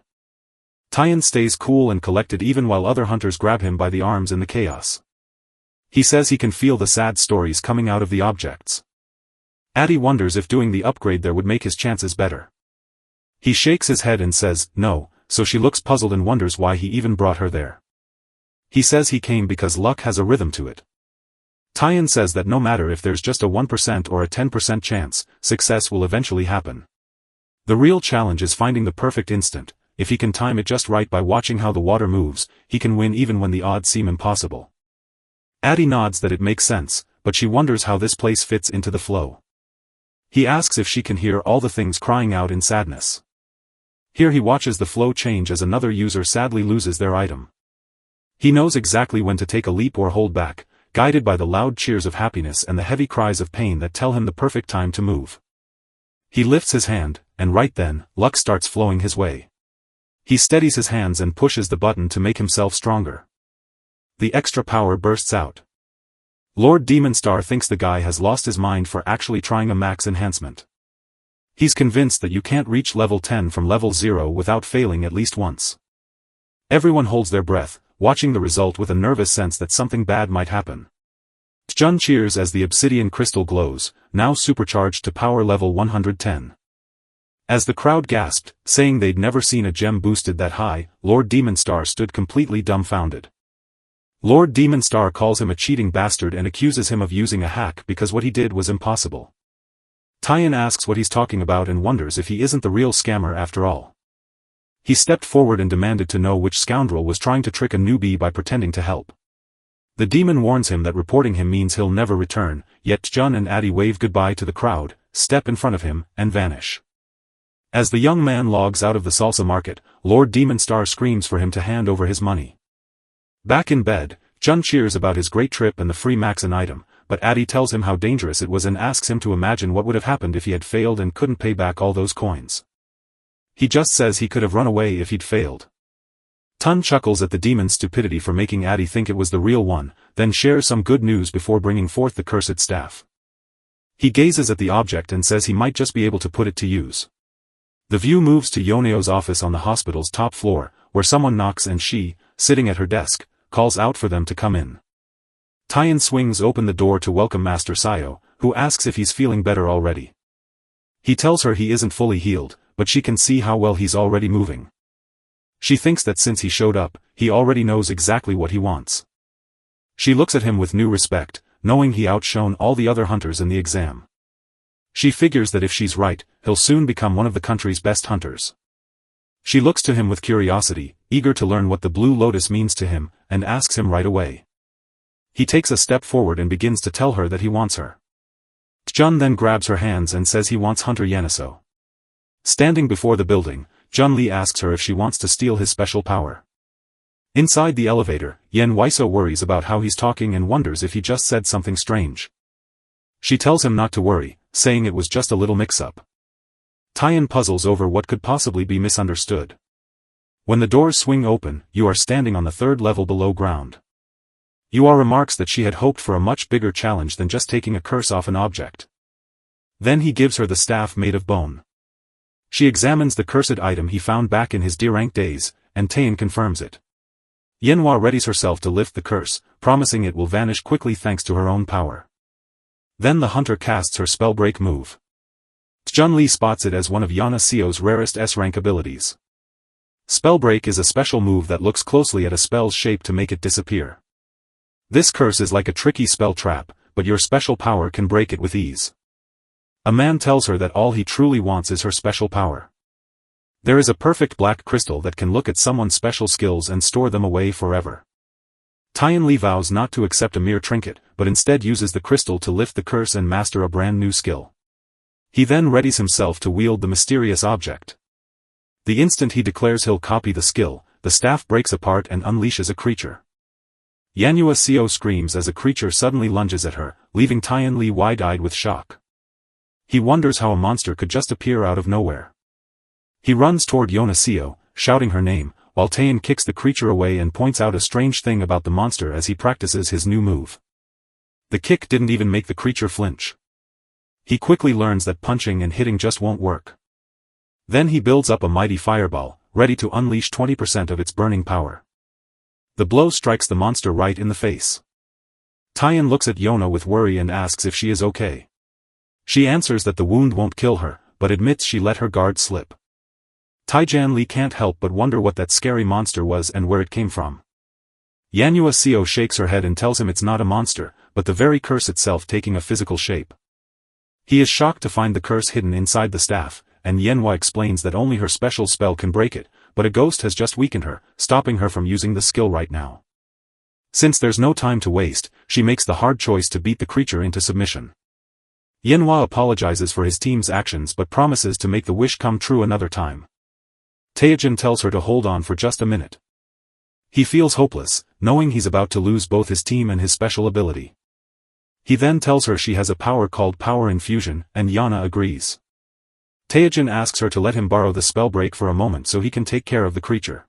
Taiyan stays cool and collected even while other hunters grab him by the arms in the chaos. He says he can feel the sad stories coming out of the objects. Addie wonders if doing the upgrade there would make his chances better. He shakes his head and says, no, so she looks puzzled and wonders why he even brought her there. He says he came because luck has a rhythm to it. Taiyan says that no matter if there's just a 1% or a 10% chance, success will eventually happen. The real challenge is finding the perfect instant. If he can time it just right by watching how the water moves, he can win even when the odds seem impossible. Addie nods that it makes sense, but she wonders how this place fits into the flow. He asks if she can hear all the things crying out in sadness. Here he watches the flow change as another user sadly loses their item. He knows exactly when to take a leap or hold back, guided by the loud cheers of happiness and the heavy cries of pain that tell him the perfect time to move. He lifts his hand, and right then, luck starts flowing his way. He steadies his hands and pushes the button to make himself stronger. The extra power bursts out. Lord Demon Star thinks the guy has lost his mind for actually trying a max enhancement. He's convinced that you can't reach level 10 from level 0 without failing at least once. Everyone holds their breath, watching the result with a nervous sense that something bad might happen. Jun cheers as the obsidian crystal glows, now supercharged to power level 110. As the crowd gasped, saying they'd never seen a gem boosted that high, Lord Demon Star stood completely dumbfounded. Lord Demon Star calls him a cheating bastard and accuses him of using a hack because what he did was impossible. Taiyan asks what he's talking about and wonders if he isn't the real scammer after all. He stepped forward and demanded to know which scoundrel was trying to trick a newbie by pretending to help. The demon warns him that reporting him means he'll never return, yet Jun and Addie wave goodbye to the crowd, step in front of him, and vanish. As the young man logs out of the salsa market, Lord Demon Star screams for him to hand over his money. Back in bed, Jun cheers about his great trip and the free Maxon item, but Addie tells him how dangerous it was and asks him to imagine what would have happened if he had failed and couldn't pay back all those coins. He just says he could have run away if he'd failed. Tun chuckles at the demon's stupidity for making Addie think it was the real one, then shares some good news before bringing forth the cursed staff. He gazes at the object and says he might just be able to put it to use. The view moves to Yoneo's office on the hospital's top floor, where someone knocks and she, sitting at her desk, calls out for them to come in. Taiyan swings open the door to welcome Master Sayo, who asks if he's feeling better already. He tells her he isn't fully healed, but she can see how well he's already moving. She thinks that since he showed up, he already knows exactly what he wants. She looks at him with new respect, knowing he outshone all the other hunters in the exam. She figures that if she's right, he'll soon become one of the country's best hunters. She looks to him with curiosity, eager to learn what the Blue Lotus means to him, and asks him right away. He takes a step forward and begins to tell her that he wants her. Jun then grabs her hands and says he wants Hunter Yaniso. Standing before the building, Jun Li asks her if she wants to steal his special power. Inside the elevator, Yen Waiso worries about how he's talking and wonders if he just said something strange. She tells him not to worry, saying it was just a little mix-up. Taiyan puzzles over what could possibly be misunderstood. When the doors swing open, you are standing on the 3rd level below ground. Yua remarks that she had hoped for a much bigger challenge than just taking a curse off an object. Then he gives her the staff made of bone. She examines the cursed item he found back in his D-rank days, and Taiyan confirms it. Yenhua readies herself to lift the curse, promising it will vanish quickly thanks to her own power. Then the hunter casts her spellbreak move. Jun Li spots it as one of Yana Sio's rarest S-rank abilities. Spellbreak is a special move that looks closely at a spell's shape to make it disappear. This curse is like a tricky spell trap, but your special power can break it with ease. A man tells her that all he truly wants is her special power. There is a perfect black crystal that can look at someone's special skills and store them away forever. Tian Li vows not to accept a mere trinket, but instead uses the crystal to lift the curse and master a brand new skill. He then readies himself to wield the mysterious object. The instant he declares he'll copy the skill, the staff breaks apart and unleashes a creature. Yanhua Xiao screams as a creature suddenly lunges at her, leaving Tian Li wide-eyed with shock. He wonders how a monster could just appear out of nowhere. He runs toward Yona Xiao, shouting her name, while Tian kicks the creature away and points out a strange thing about the monster as he practices his new move. The kick didn't even make the creature flinch. He quickly learns that punching and hitting just won't work. Then he builds up a mighty fireball, ready to unleash 20% of its burning power. The blow strikes the monster right in the face. Tian looks at Yona with worry and asks if she is okay. She answers that the wound won't kill her, but admits she let her guard slip. Tian Li can't help but wonder what that scary monster was and where it came from. Yanhua Xiao shakes her head and tells him it's not a monster, but the very curse itself taking a physical shape. He is shocked to find the curse hidden inside the staff, and Yanhua explains that only her special spell can break it, but a ghost has just weakened her, stopping her from using the skill right now. Since there's no time to waste, she makes the hard choice to beat the creature into submission. Yanhua apologizes for his team's actions but promises to make the wish come true another time. Taejin tells her to hold on for just a minute. He feels hopeless, knowing he's about to lose both his team and his special ability. He then tells her she has a power called Power Infusion, and Yana agrees. Taejin asks her to let him borrow the spell break for a moment so he can take care of the creature.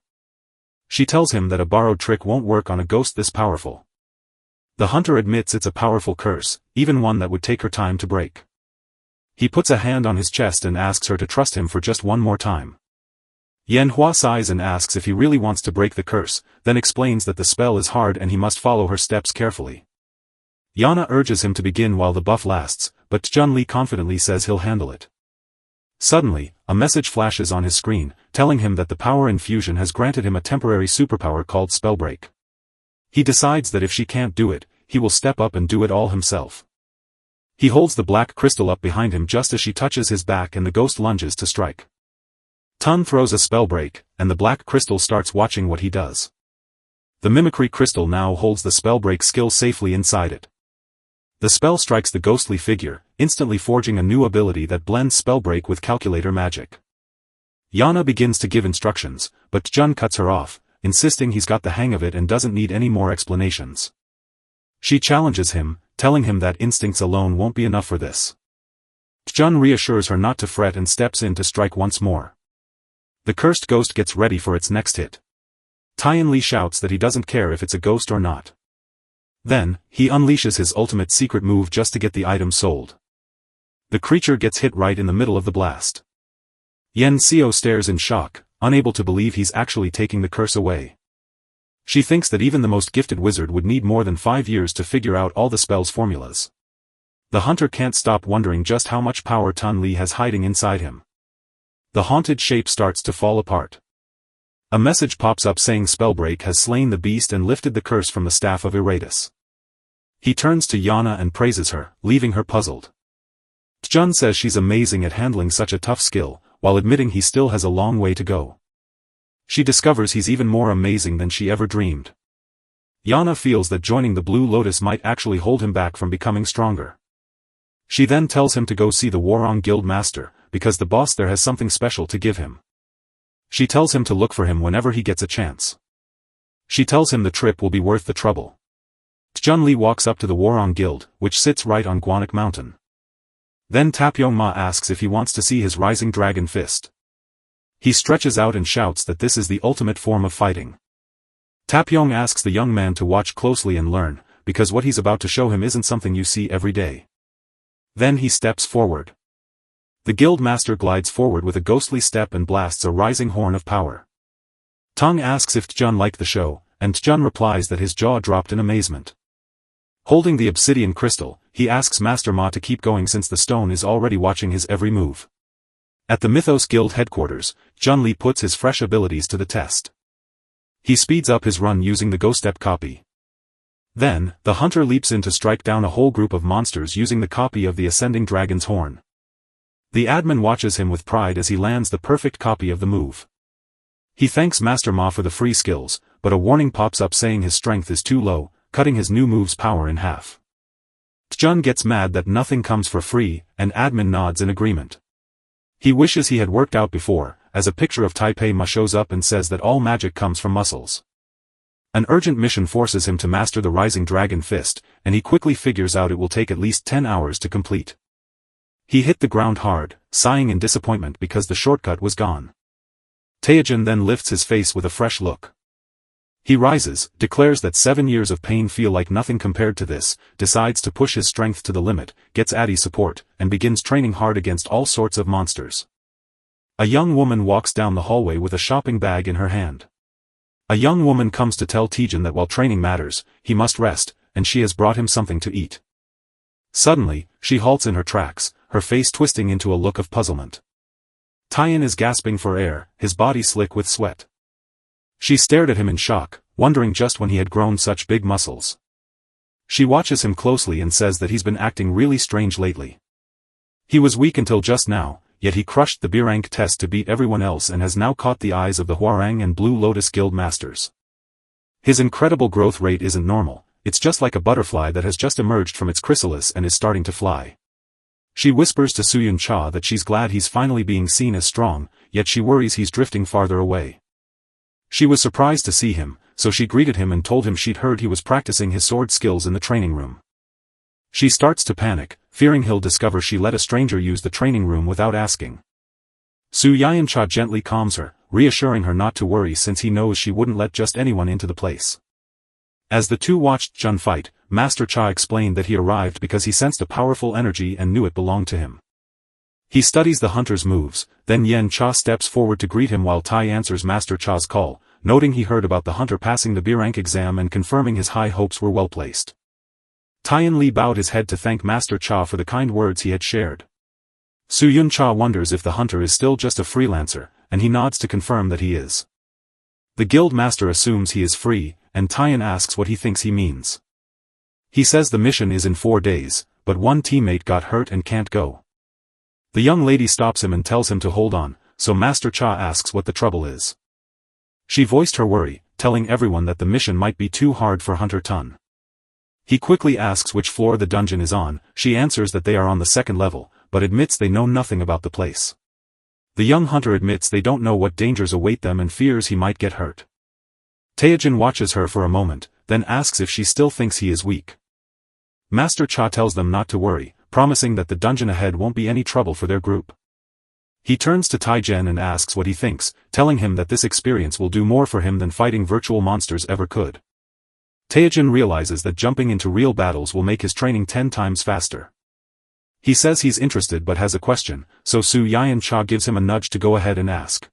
She tells him that a borrowed trick won't work on a ghost this powerful. The hunter admits it's a powerful curse, even one that would take her time to break. He puts a hand on his chest and asks her to trust him for just one more time. Yanhua sighs and asks if he really wants to break the curse, then explains that the spell is hard and he must follow her steps carefully. Yana urges him to begin while the buff lasts, but Jun Li confidently says he'll handle it. Suddenly, a message flashes on his screen, telling him that the power infusion has granted him a temporary superpower called Spellbreak. He decides that if she can't do it, he will step up and do it all himself. He holds the black crystal up behind him just as she touches his back and the ghost lunges to strike. Tun throws a Spellbreak, and the black crystal starts watching what he does. The mimicry crystal now holds the Spellbreak skill safely inside it. The spell strikes the ghostly figure, instantly forging a new ability that blends Spellbreak with calculator magic. Yana begins to give instructions, but Jun cuts her off, insisting he's got the hang of it and doesn't need any more explanations. She challenges him, telling him that instincts alone won't be enough for this. Jun reassures her not to fret and steps in to strike once more. The cursed ghost gets ready for its next hit. Tian Li shouts that he doesn't care if it's a ghost or not. Then, he unleashes his ultimate secret move just to get the item sold. The creature gets hit right in the middle of the blast. Yan Xiao stares in shock, unable to believe he's actually taking the curse away. She thinks that even the most gifted wizard would need more than 5 years to figure out all the spell's formulas. The hunter can't stop wondering just how much power Tun Li has hiding inside him. The haunted shape starts to fall apart. A message pops up saying Spellbreak has slain the beast and lifted the curse from the staff of Iratus. He turns to Yana and praises her, leaving her puzzled. Jun says she's amazing at handling such a tough skill, while admitting he still has a long way to go. She discovers he's even more amazing than she ever dreamed. Yana feels that joining the Blue Lotus might actually hold him back from becoming stronger. She then tells him to go see the Warong Guild Master, because the boss there has something special to give him. She tells him to look for him whenever he gets a chance. She tells him the trip will be worth the trouble. Jun Li walks up to the Warong Guild, which sits right on Guanak Mountain. Then Tapyong Ma asks if he wants to see his rising dragon fist. He stretches out and shouts that this is the ultimate form of fighting. Tapyong asks the young man to watch closely and learn, because what he's about to show him isn't something you see every day. Then he steps forward. The guild master glides forward with a ghostly step and blasts a rising horn of power. Tong asks if Jun liked the show, and Jun replies that his jaw dropped in amazement. Holding the obsidian crystal, he asks Master Ma to keep going since the stone is already watching his every move. At the Mythos Guild headquarters, Jun Li puts his fresh abilities to the test. He speeds up his run using the Ghost Step copy. Then, the hunter leaps in to strike down a whole group of monsters using the copy of the ascending dragon's horn. The admin watches him with pride as he lands the perfect copy of the move. He thanks Master Ma for the free skills, but a warning pops up saying his strength is too low, cutting his new move's power in half. Jun gets mad that nothing comes for free, and admin nods in agreement. He wishes he had worked out before, as a picture of Taipei Ma shows up and says that all magic comes from muscles. An urgent mission forces him to master the Rising Dragon Fist, and he quickly figures out it will take at least 10 hours to complete. He hit the ground hard, sighing in disappointment because the shortcut was gone. Taejin then lifts his face with a fresh look. He rises, declares that 7 years of pain feel like nothing compared to this, decides to push his strength to the limit, gets Addy's support, and begins training hard against all sorts of monsters. A young woman walks down the hallway with a shopping bag in her hand. A young woman comes to tell Taejin that while training matters, he must rest, and she has brought him something to eat. Suddenly, she halts in her tracks, her face twisting into a look of puzzlement. Taeyeon is gasping for air, his body slick with sweat. She stared at him in shock, wondering just when he had grown such big muscles. She watches him closely and says that he's been acting really strange lately. He was weak until just now, yet he crushed the B-rank test to beat everyone else and has now caught the eyes of the Hwarang and Blue Lotus Guild masters. His incredible growth rate isn't normal, it's just like a butterfly that has just emerged from its chrysalis and is starting to fly. She whispers to Suyun Cha that she's glad he's finally being seen as strong, yet she worries he's drifting farther away. She was surprised to see him, so she greeted him and told him she'd heard he was practicing his sword skills in the training room. She starts to panic, fearing he'll discover she let a stranger use the training room without asking. Suyun Cha gently calms her, reassuring her not to worry since he knows she wouldn't let just anyone into the place. As the two watched Jun fight, Master Cha explained that he arrived because he sensed a powerful energy and knew it belonged to him. He studies the hunter's moves, then Yen Cha steps forward to greet him while Tai answers Master Cha's call, noting he heard about the hunter passing the B-rank exam and confirming his high hopes were well placed. Taeyeon Lee bowed his head to thank Master Cha for the kind words he had shared. Suyun Cha wonders if the hunter is still just a freelancer, and he nods to confirm that he is. The guild master assumes he is free, and Taeyeon asks what he thinks he means. He says the mission is in 4 days, but one teammate got hurt and can't go. The young lady stops him and tells him to hold on, so Master Cha asks what the trouble is. She voiced her worry, telling everyone that the mission might be too hard for Hunter Tun. He quickly asks which floor the dungeon is on, she answers that they are on the 2nd level, but admits they know nothing about the place. The young hunter admits they don't know what dangers await them and fears he might get hurt. Taejin watches her for a moment, then asks if she still thinks he is weak. Master Cha tells them not to worry, promising that the dungeon ahead won't be any trouble for their group. He turns to Taejen and asks what he thinks, telling him that this experience will do more for him than fighting virtual monsters ever could. Taejin realizes that jumping into real battles will make his training 10 times faster. He says he's interested but has a question, so Suyun Cha gives him a nudge to go ahead and ask.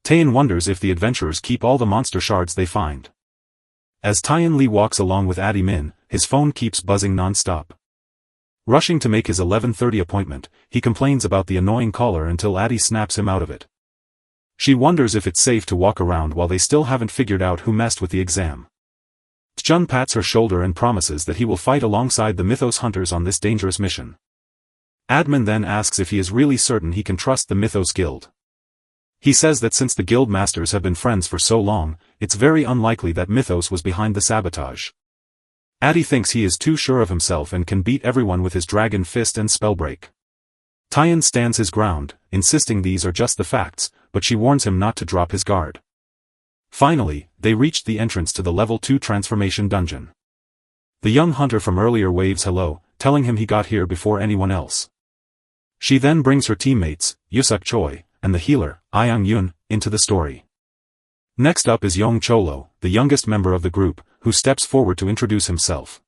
Taeyeon wonders if the adventurers keep all the monster shards they find. As Taeyeon Lee walks along with Addy Min, his phone keeps buzzing non-stop. Rushing to make his 11:30 appointment, he complains about the annoying caller until Addy snaps him out of it. She wonders if it's safe to walk around while they still haven't figured out who messed with the exam. Jun pats her shoulder and promises that he will fight alongside the Mythos hunters on this dangerous mission. Admin then asks if he is really certain he can trust the Mythos Guild. He says that since the guild masters have been friends for so long, it's very unlikely that Mythos was behind the sabotage. Addy thinks he is too sure of himself and can beat everyone with his dragon fist and spellbreak. Taeyeon stands his ground, insisting these are just the facts, but she warns him not to drop his guard. Finally, they reached the entrance to the level 2 transformation dungeon. The young hunter from earlier waves hello, telling him he got here before anyone else. She then brings her teammates, Yusuk Choi, and the healer, Ayang Yun, into the story. Next up is Yong Cholo, the youngest member of the group, who steps forward to introduce himself.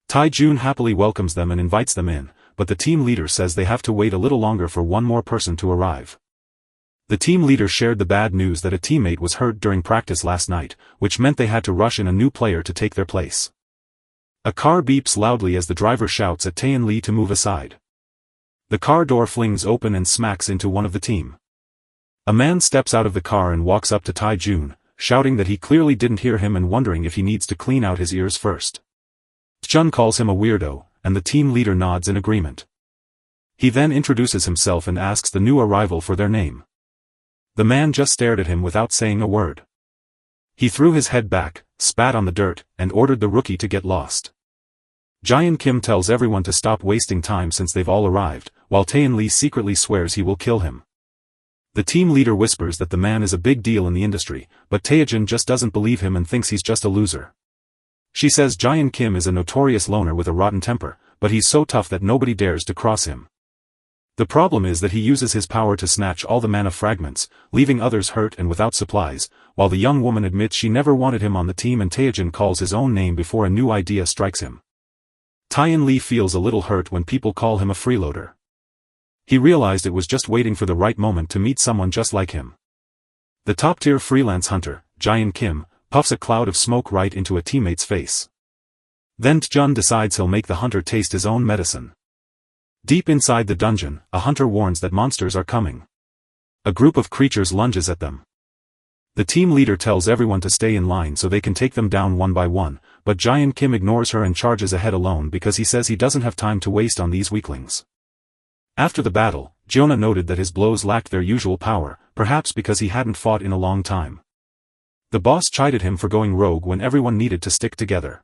Tai Jun happily welcomes them and invites them in, but the team leader says they have to wait a little longer for one more person to arrive. The team leader shared the bad news that a teammate was hurt during practice last night, which meant they had to rush in a new player to take their place. A car beeps loudly as the driver shouts at Taeyeon Lee to move aside. The car door flings open and smacks into one of the team. A man steps out of the car and walks up to Tai Jun, shouting that he clearly didn't hear him and wondering if he needs to clean out his ears first. Jun calls him a weirdo, and the team leader nods in agreement. He then introduces himself and asks the new arrival for their name. The man just stared at him without saying a word. He threw his head back, spat on the dirt, and ordered the rookie to get lost. Jaein Kim tells everyone to stop wasting time since they've all arrived, while Taein Lee secretly swears he will kill him. The team leader whispers that the man is a big deal in the industry, but Taejin just doesn't believe him and thinks he's just a loser. She says Jaein Kim is a notorious loner with a rotten temper, but he's so tough that nobody dares to cross him. The problem is that he uses his power to snatch all the mana fragments, leaving others hurt and without supplies, while the young woman admits she never wanted him on the team and Taejin calls his own name before a new idea strikes him. Taein Lee feels a little hurt when people call him a freeloader. He realized it was just waiting for the right moment to meet someone just like him. The top-tier freelance hunter, Jaein Kim, puffs a cloud of smoke right into a teammate's face. Then Jun decides he'll make the hunter taste his own medicine. Deep inside the dungeon, a hunter warns that monsters are coming. A group of creatures lunges at them. The team leader tells everyone to stay in line so they can take them down one by one, but Jaein Kim ignores her and charges ahead alone because he says he doesn't have time to waste on these weaklings. After the battle, Jeona noted that his blows lacked their usual power, perhaps because he hadn't fought in a long time. The boss chided him for going rogue when everyone needed to stick together.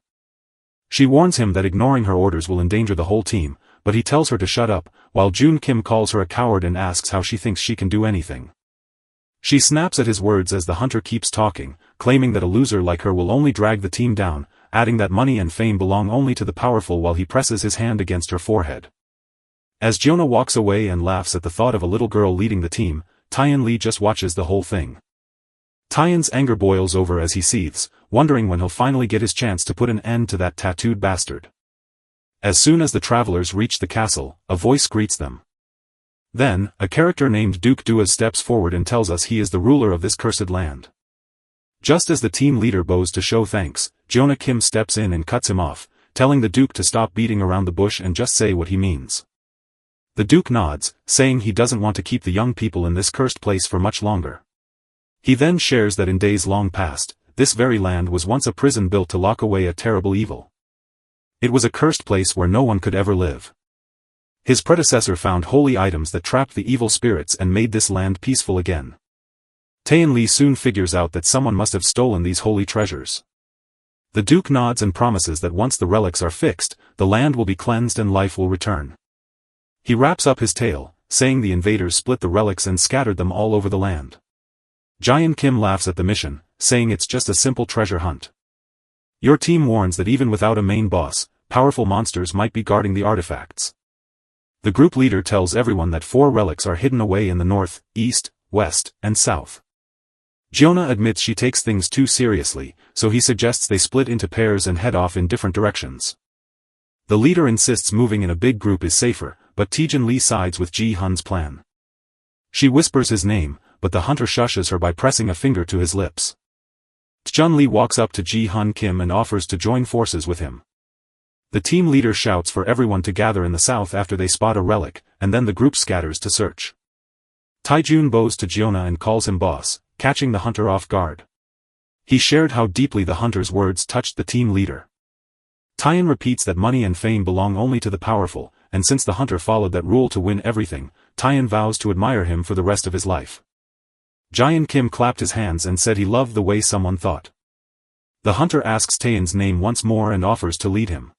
She warns him that ignoring her orders will endanger the whole team, but he tells her to shut up, while Jun Kim calls her a coward and asks how she thinks she can do anything. She snaps at his words as the hunter keeps talking, claiming that a loser like her will only drag the team down, adding that money and fame belong only to the powerful while he presses his hand against her forehead. As Jeona walks away and laughs at the thought of a little girl leading the team, Taein Lee just watches the whole thing. Taein's anger boils over as he seethes, wondering when he'll finally get his chance to put an end to that tattooed bastard. As soon as the travelers reach the castle, a voice greets them. Then, a character named Duke Duaz steps forward and tells us he is the ruler of this cursed land. Just as the team leader bows to show thanks, Jeona Kim steps in and cuts him off, telling the Duke to stop beating around the bush and just say what he means. The Duke nods, saying he doesn't want to keep the young people in this cursed place for much longer. He then shares that in days long past, this very land was once a prison built to lock away a terrible evil. It was a cursed place where no one could ever live. His predecessor found holy items that trapped the evil spirits and made this land peaceful again. Taein Lee soon figures out that someone must have stolen these holy treasures. The Duke nods and promises that once the relics are fixed, the land will be cleansed and life will return. He wraps up his tale, saying the invaders split the relics and scattered them all over the land. Jaein Kim laughs at the mission, saying it's just a simple treasure hunt. Your team warns that even without a main boss, powerful monsters might be guarding the artifacts. The group leader tells everyone that 4 relics are hidden away in the north, east, west, and south. Jeona admits she takes things too seriously, so he suggests they split into pairs and head off in different directions. The leader insists moving in a big group is safer, but Taejin Lee sides with Ji Hun's plan. She whispers his name, but the hunter shushes her by pressing a finger to his lips. Jun Lee walks up to Ji Hun Kim and offers to join forces with him. The team leader shouts for everyone to gather in the south after they spot a relic, and then the group scatters to search. Taejun bows to Jeona and calls him boss, catching the hunter off guard. He shared how deeply the hunter's words touched the team leader. Taein repeats that money and fame belong only to the powerful, and since the hunter followed that rule to win everything, Taein vows to admire him for the rest of his life. Jaein Kim clapped his hands and said he loved the way someone thought. The hunter asks Taein's name once more and offers to lead him.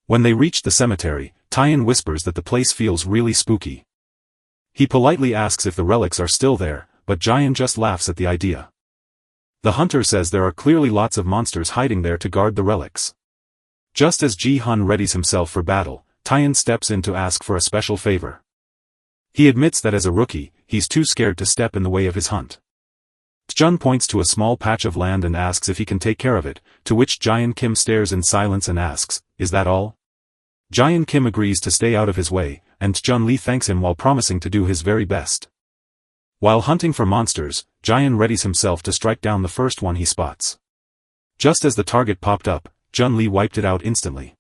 When they reach the cemetery, Taein whispers that the place feels really spooky. He politely asks if the relics are still there, but Jaein just laughs at the idea. The hunter says there are clearly lots of monsters hiding there to guard the relics. Just as Ji Hun readies himself for battle, Taein steps in to ask for a special favor. He admits that as a rookie, he's too scared to step in the way of his hunt. Jun points to a small patch of land and asks if he can take care of it, to which Jaein Kim stares in silence and asks, "Is that all?" Jaein Kim agrees to stay out of his way, and Jun Lee thanks him while promising to do his very best. While hunting for monsters, Jaein readies himself to strike down the first one he spots. Just as the target popped up, Jun Lee wiped it out instantly.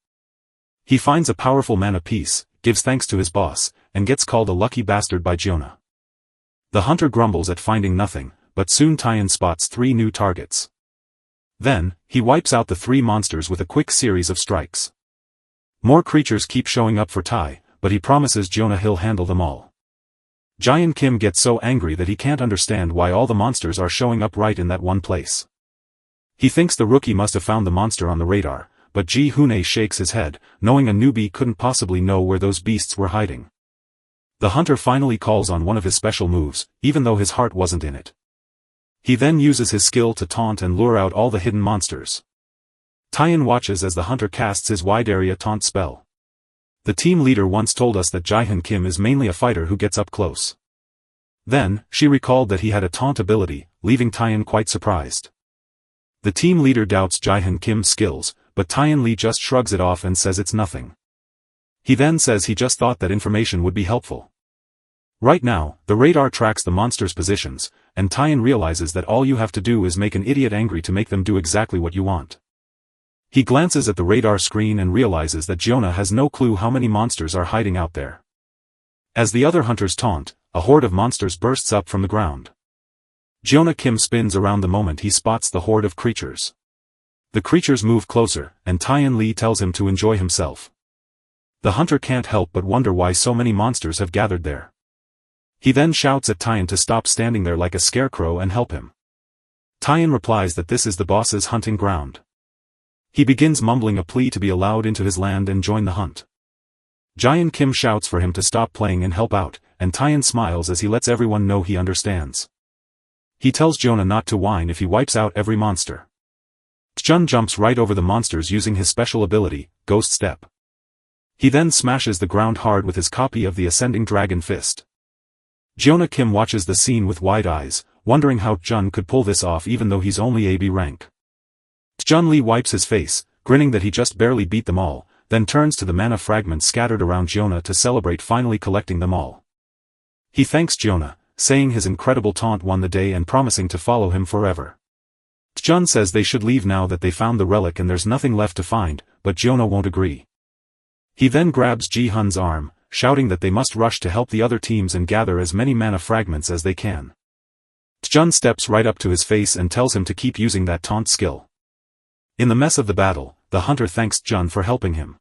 He finds a powerful mana piece, gives thanks to his boss, and gets called a lucky bastard by Jeona. The hunter grumbles at finding nothing, but soon Tyan spots 3 new targets. Then, he wipes out the 3 monsters with a quick series of strikes. More creatures keep showing up for Tai, but he promises Jonah he'll handle them all. Jaehyun Kim gets so angry that he can't understand why all the monsters are showing up right in that one place. He thinks the rookie must have found the monster on the radar, but Ji Hoon shakes his head, knowing a newbie couldn't possibly know where those beasts were hiding. The hunter finally calls on one of his special moves, even though his heart wasn't in it. He then uses his skill to taunt and lure out all the hidden monsters. Tyan watches as the hunter casts his wide-area taunt spell. The team leader once told us that Jaehyun Kim is mainly a fighter who gets up close. Then, she recalled that he had a taunt ability, leaving Tyan quite surprised. The team leader doubts Jaehyun Kim's skills, but Tyan Lee just shrugs it off and says it's nothing. He then says he just thought that information would be helpful. Right now, the radar tracks the monsters' positions, and Tyan realizes that all you have to do is make an idiot angry to make them do exactly what you want. He glances at the radar screen and realizes that Jonah has no clue how many monsters are hiding out there. As the other hunters taunt, a horde of monsters bursts up from the ground. Jonah Kim spins around the moment he spots the horde of creatures. The creatures move closer, and Tyan Lee tells him to enjoy himself. The hunter can't help but wonder why so many monsters have gathered there. He then shouts at Tyan to stop standing there like a scarecrow and help him. Tyan replies that this is the boss's hunting ground. He begins mumbling a plea to be allowed into his land and join the hunt. Jaehyun Kim shouts for him to stop playing and help out, and Tyan smiles as he lets everyone know he understands. He tells Jonah not to whine if he wipes out every monster. Jun jumps right over the monsters using his special ability, Ghost Step. He then smashes the ground hard with his copy of the Ascending Dragon Fist. Jonah Kim watches the scene with wide eyes, wondering how Jun could pull this off even though he's only AB rank. Jun Lee wipes his face, grinning that he just barely beat them all, then turns to the mana fragments scattered around Jonah to celebrate finally collecting them all. He thanks Jonah, saying his incredible taunt won the day and promising to follow him forever. Jun says they should leave now that they found the relic and there's nothing left to find, but Jonah won't agree. He then grabs Ji-hun's arm, shouting that they must rush to help the other teams and gather as many mana fragments as they can. Jun steps right up to his face and tells him to keep using that taunt skill. In the mess of the battle, the hunter thanks Jun for helping him.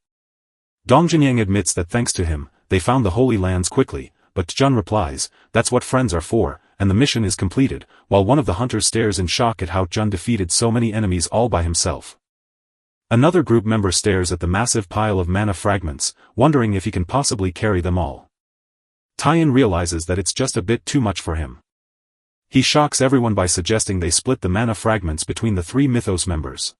Dong Jinyang admits that thanks to him, they found the Holy Lands quickly, but Jun replies, that's what friends are for, and the mission is completed, while one of the hunters stares in shock at how Jun defeated so many enemies all by himself. Another group member stares at the massive pile of mana fragments, wondering if he can possibly carry them all. Tyan realizes that it's just a bit too much for him. He shocks everyone by suggesting they split the mana fragments between the 3 Mythos members.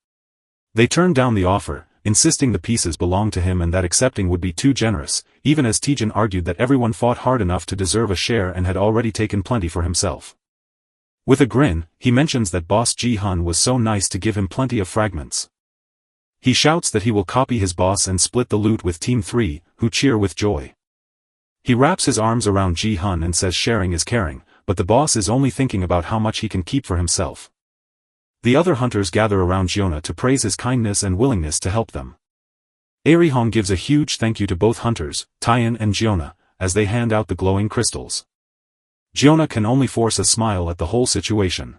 They turn down the offer, insisting the pieces belong to him and that accepting would be too generous, even as Taejin argued that everyone fought hard enough to deserve a share and had already taken plenty for himself. With a grin, he mentions that boss Ji-hun was so nice to give him plenty of fragments. He shouts that he will copy his boss and split the loot with Team 3, who cheer with joy. He wraps his arms around Ji-hun and says sharing is caring, but the boss is only thinking about how much he can keep for himself. The other hunters gather around Jonah to praise his kindness and willingness to help them. Arihong gives a huge thank you to both hunters, Tyan and Jonah, as they hand out the glowing crystals. Jonah can only force a smile at the whole situation.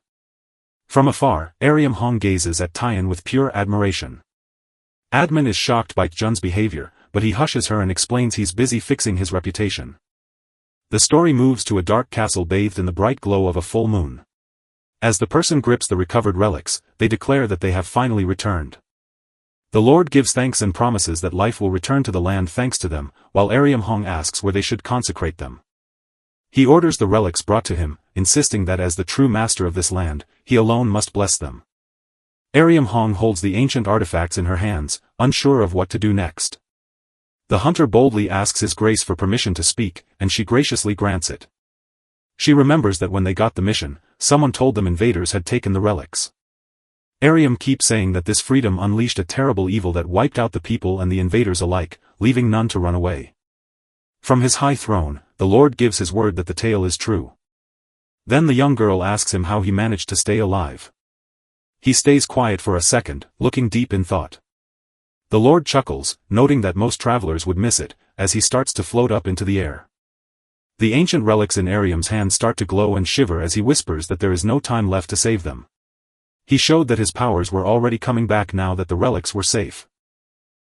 From afar, Arihong gazes at Tyan with pure admiration. Admin is shocked by Jun's behavior, but he hushes her and explains he's busy fixing his reputation. The story moves to a dark castle bathed in the bright glow of a full moon. As the person grips the recovered relics, they declare that they have finally returned. The Lord gives thanks and promises that life will return to the land thanks to them, while Arihong asks where they should consecrate them. He orders the relics brought to him, insisting that as the true master of this land, he alone must bless them. Arihong holds the ancient artifacts in her hands, unsure of what to do next. The hunter boldly asks His Grace for permission to speak, and she graciously grants it. She remembers that when they got the mission, someone told them invaders had taken the relics. Ariam keeps saying that this freedom unleashed a terrible evil that wiped out the people and the invaders alike, leaving none to run away. From his high throne, the Lord gives his word that the tale is true. Then the young girl asks him how he managed to stay alive. He stays quiet for a second, looking deep in thought. The Lord chuckles, noting that most travelers would miss it, as he starts to float up into the air. The ancient relics in Ariam's hands start to glow and shiver as he whispers that there is no time left to save them. He showed that his powers were already coming back now that the relics were safe.